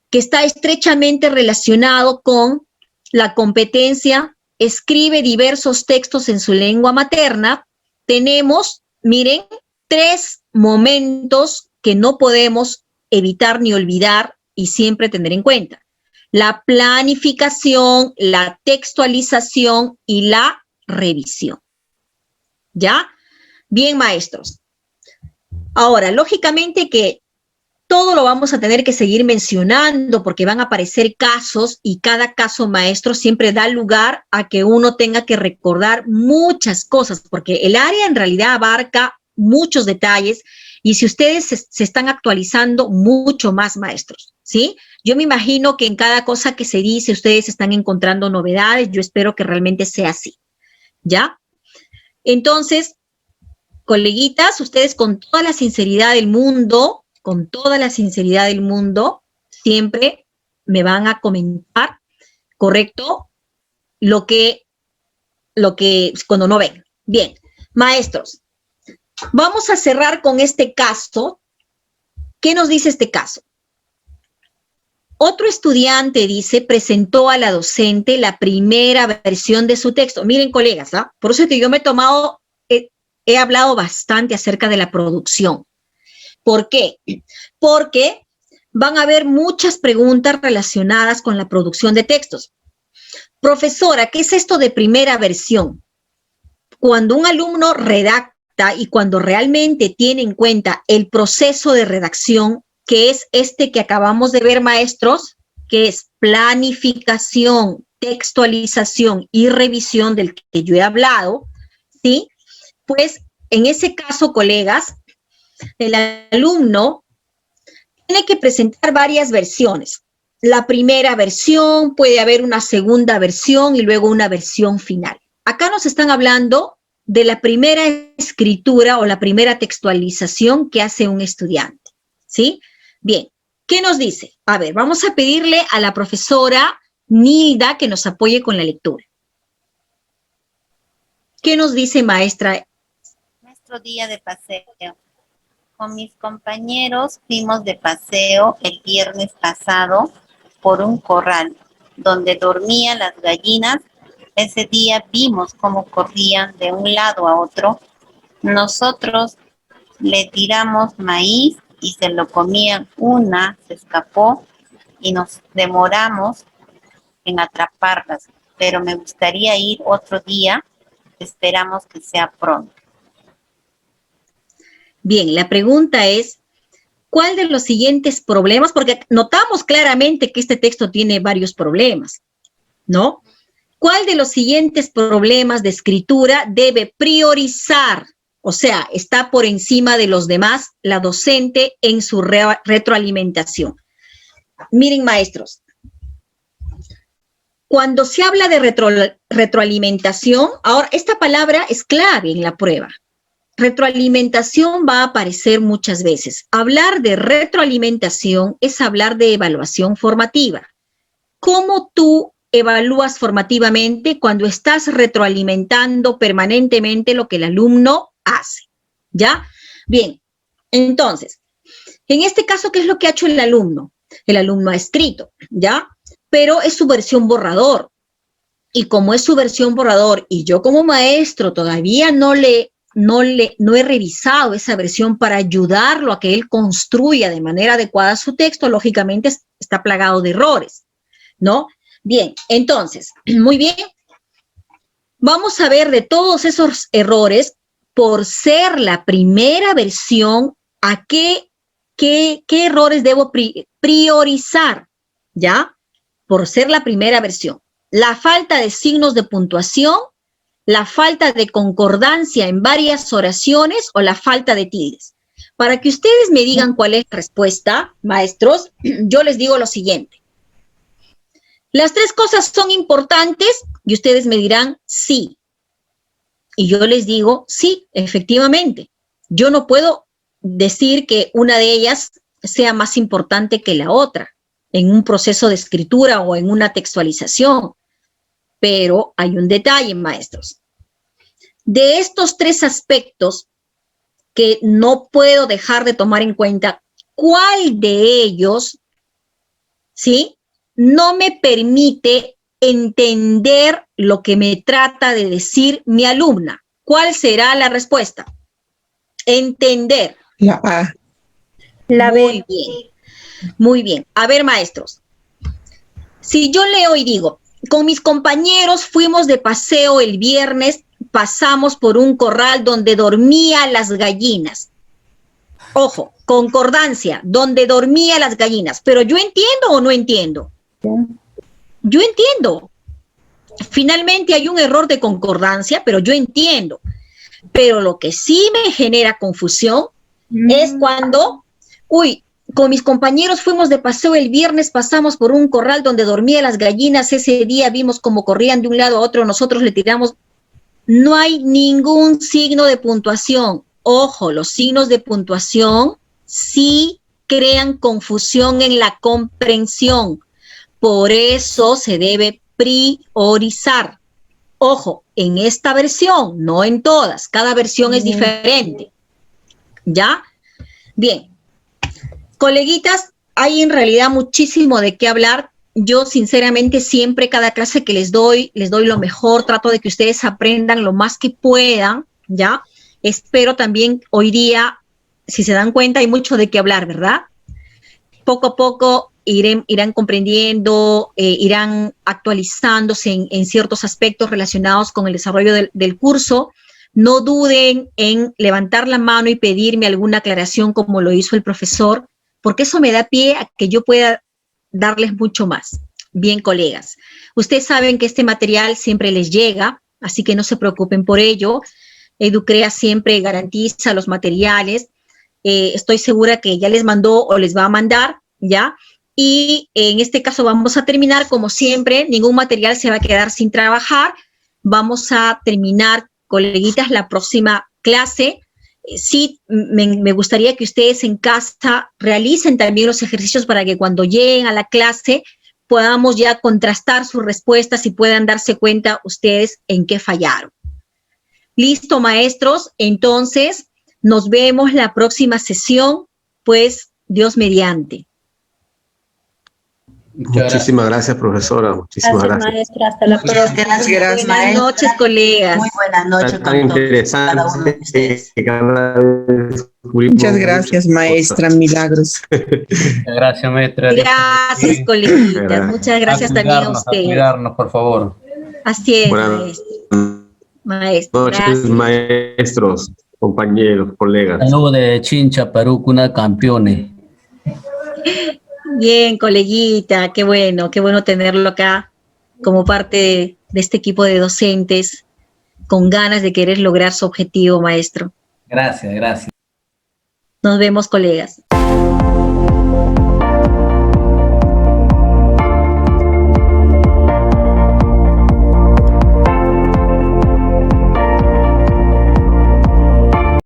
que está estrechamente relacionado con la competencia, escribe diversos textos en su lengua materna, tenemos, miren, 3 momentos que no podemos evitar ni olvidar y siempre tener en cuenta. La planificación, la textualización y la revisión. ¿Ya? Bien, maestros. Ahora, lógicamente que todo lo vamos a tener que seguir mencionando porque van a aparecer casos y cada caso maestro siempre da lugar a que uno tenga que recordar muchas cosas porque el área en realidad abarca muchos detalles y si ustedes se están actualizando mucho más, maestros, ¿sí? Yo me imagino que en cada cosa que se dice ustedes están encontrando novedades, yo espero que realmente sea así, ¿ya? Entonces, coleguitas, ustedes con toda la sinceridad del mundo, siempre me van a comentar, ¿correcto? Lo que cuando no ven. Bien, maestros, vamos a cerrar con este caso. ¿Qué nos dice este caso? Otro estudiante, dice, presentó a la docente la primera versión de su texto. Miren, colegas, ¿ah? Por eso es que yo me he hablado bastante acerca de la producción. ¿Por qué? Porque van a haber muchas preguntas relacionadas con la producción de textos. Profesora, ¿qué es esto de primera versión? Cuando un alumno redacta y cuando realmente tiene en cuenta el proceso de redacción, que es este que acabamos de ver, maestros, que es planificación, textualización y revisión del que yo he hablado, ¿sí? Pues en ese caso, colegas, el alumno tiene que presentar varias versiones. La primera versión, puede haber una segunda versión y luego una versión final. Acá nos están hablando de la primera escritura o la primera textualización que hace un estudiante, ¿sí? Bien, ¿qué nos dice? A ver, vamos a pedirle a la profesora Nilda que nos apoye con la lectura. ¿Qué nos dice, maestra? otro día de paseo. Con mis compañeros fuimos de paseo el viernes pasado por un corral donde dormían las gallinas. Ese día vimos cómo corrían de un lado a otro. Nosotros le tiramos maíz y se lo comían. Una se escapó y nos demoramos en atraparlas, pero me gustaría ir otro día. Esperamos que sea pronto. Bien, la pregunta es, ¿cuál de los siguientes problemas? Porque notamos claramente que este texto tiene varios problemas, ¿no? ¿Cuál de los siguientes problemas de escritura debe priorizar? O sea, está por encima de los demás la docente en su retroalimentación. Miren, maestros, cuando se habla de retroalimentación, ahora esta palabra es clave en la prueba. Retroalimentación va a aparecer muchas veces. Hablar de retroalimentación es hablar de evaluación formativa. ¿Cómo tú evalúas formativamente cuando estás retroalimentando permanentemente lo que el alumno hace? ¿Ya? Bien, entonces, en este caso, ¿qué es lo que ha hecho el alumno? El alumno ha escrito, ¿ya? Pero es su versión borrador. Y como es su versión borrador y yo como maestro todavía no he revisado esa versión para ayudarlo a que él construya de manera adecuada su texto, lógicamente está plagado de errores, ¿no? Bien, entonces, muy bien. Vamos a ver de todos esos errores, por ser la primera versión, ¿a qué errores debo priorizar? ¿Ya? Por ser la primera versión. La falta de signos de puntuación, la falta de concordancia en varias oraciones o la falta de tildes. Para que ustedes me digan cuál es la respuesta, maestros, yo les digo lo siguiente. Las tres cosas son importantes y ustedes me dirán sí. Y yo les digo sí, efectivamente. Yo no puedo decir que una de ellas sea más importante que la otra en un proceso de escritura o en una textualización. Pero hay un detalle, maestros. De estos tres aspectos que no puedo dejar de tomar en cuenta, ¿cuál de ellos, sí, no me permite entender lo que me trata de decir mi alumna? ¿Cuál será la respuesta? Entender. La A. La B. Muy bien. Muy bien. A ver, maestros. Si yo leo y digo, con mis compañeros fuimos de paseo el viernes, pasamos por un corral donde dormían las gallinas. Ojo, concordancia, donde dormían las gallinas. Pero ¿yo entiendo o no entiendo? Yo entiendo. Finalmente hay un error de concordancia, pero yo entiendo. Pero lo que sí me genera confusión es cuando, con mis compañeros fuimos de paseo el viernes, pasamos por un corral donde dormían las gallinas, ese día vimos cómo corrían de un lado a otro, nosotros le tiramos. No hay ningún signo de puntuación. Ojo, los signos de puntuación sí crean confusión en la comprensión. Por eso se debe priorizar. Ojo, en esta versión, no en todas, cada versión es diferente. ¿Ya? Bien. Coleguitas, hay en realidad muchísimo de qué hablar. Yo, sinceramente, siempre, cada clase que les doy lo mejor, trato de que ustedes aprendan lo más que puedan, ¿ya? Espero también hoy día, si se dan cuenta, hay mucho de qué hablar, ¿verdad? Poco a poco irán comprendiendo, irán actualizándose en ciertos aspectos relacionados con el desarrollo del curso. No duden en levantar la mano y pedirme alguna aclaración como lo hizo el profesor, porque eso me da pie a que yo pueda darles mucho más. Bien, colegas, ustedes saben que este material siempre les llega, así que no se preocupen por ello. Educrea siempre garantiza los materiales. Estoy segura que ya les mandó o les va a mandar, ¿ya? Y en este caso vamos a terminar, como siempre, ningún material se va a quedar sin trabajar. Vamos a terminar, coleguitas, la próxima clase. Sí, me gustaría que ustedes en casa realicen también los ejercicios para que cuando lleguen a la clase podamos ya contrastar sus respuestas y puedan darse cuenta ustedes en qué fallaron. Listo, maestros. Entonces, nos vemos la próxima sesión, pues, Dios mediante. Muchísimas gracias, profesora. Muchísimas gracias. Maestra. Hasta la próxima. Gracias, Buenas maestra. noches, colegas. Muy buenas noches Tan con todos, interesante. cada uno de ustedes. que cada vez descubrimos Muchas gracias, muchas maestra cosas. Milagros. Gracias, maestra. Gracias, coleguitas. Muchas gracias también a A ustedes. cuidarnos, por favor. Así es, Buenas maestro. Maestro, noches, gracias. maestros, compañeros, colegas. Saludo de Chincha, Perú, cuna de campeones. Bien, coleguita, qué bueno tenerlo acá como parte de este equipo de docentes con ganas de querer lograr su objetivo, maestro. Gracias, gracias. Nos vemos, colegas.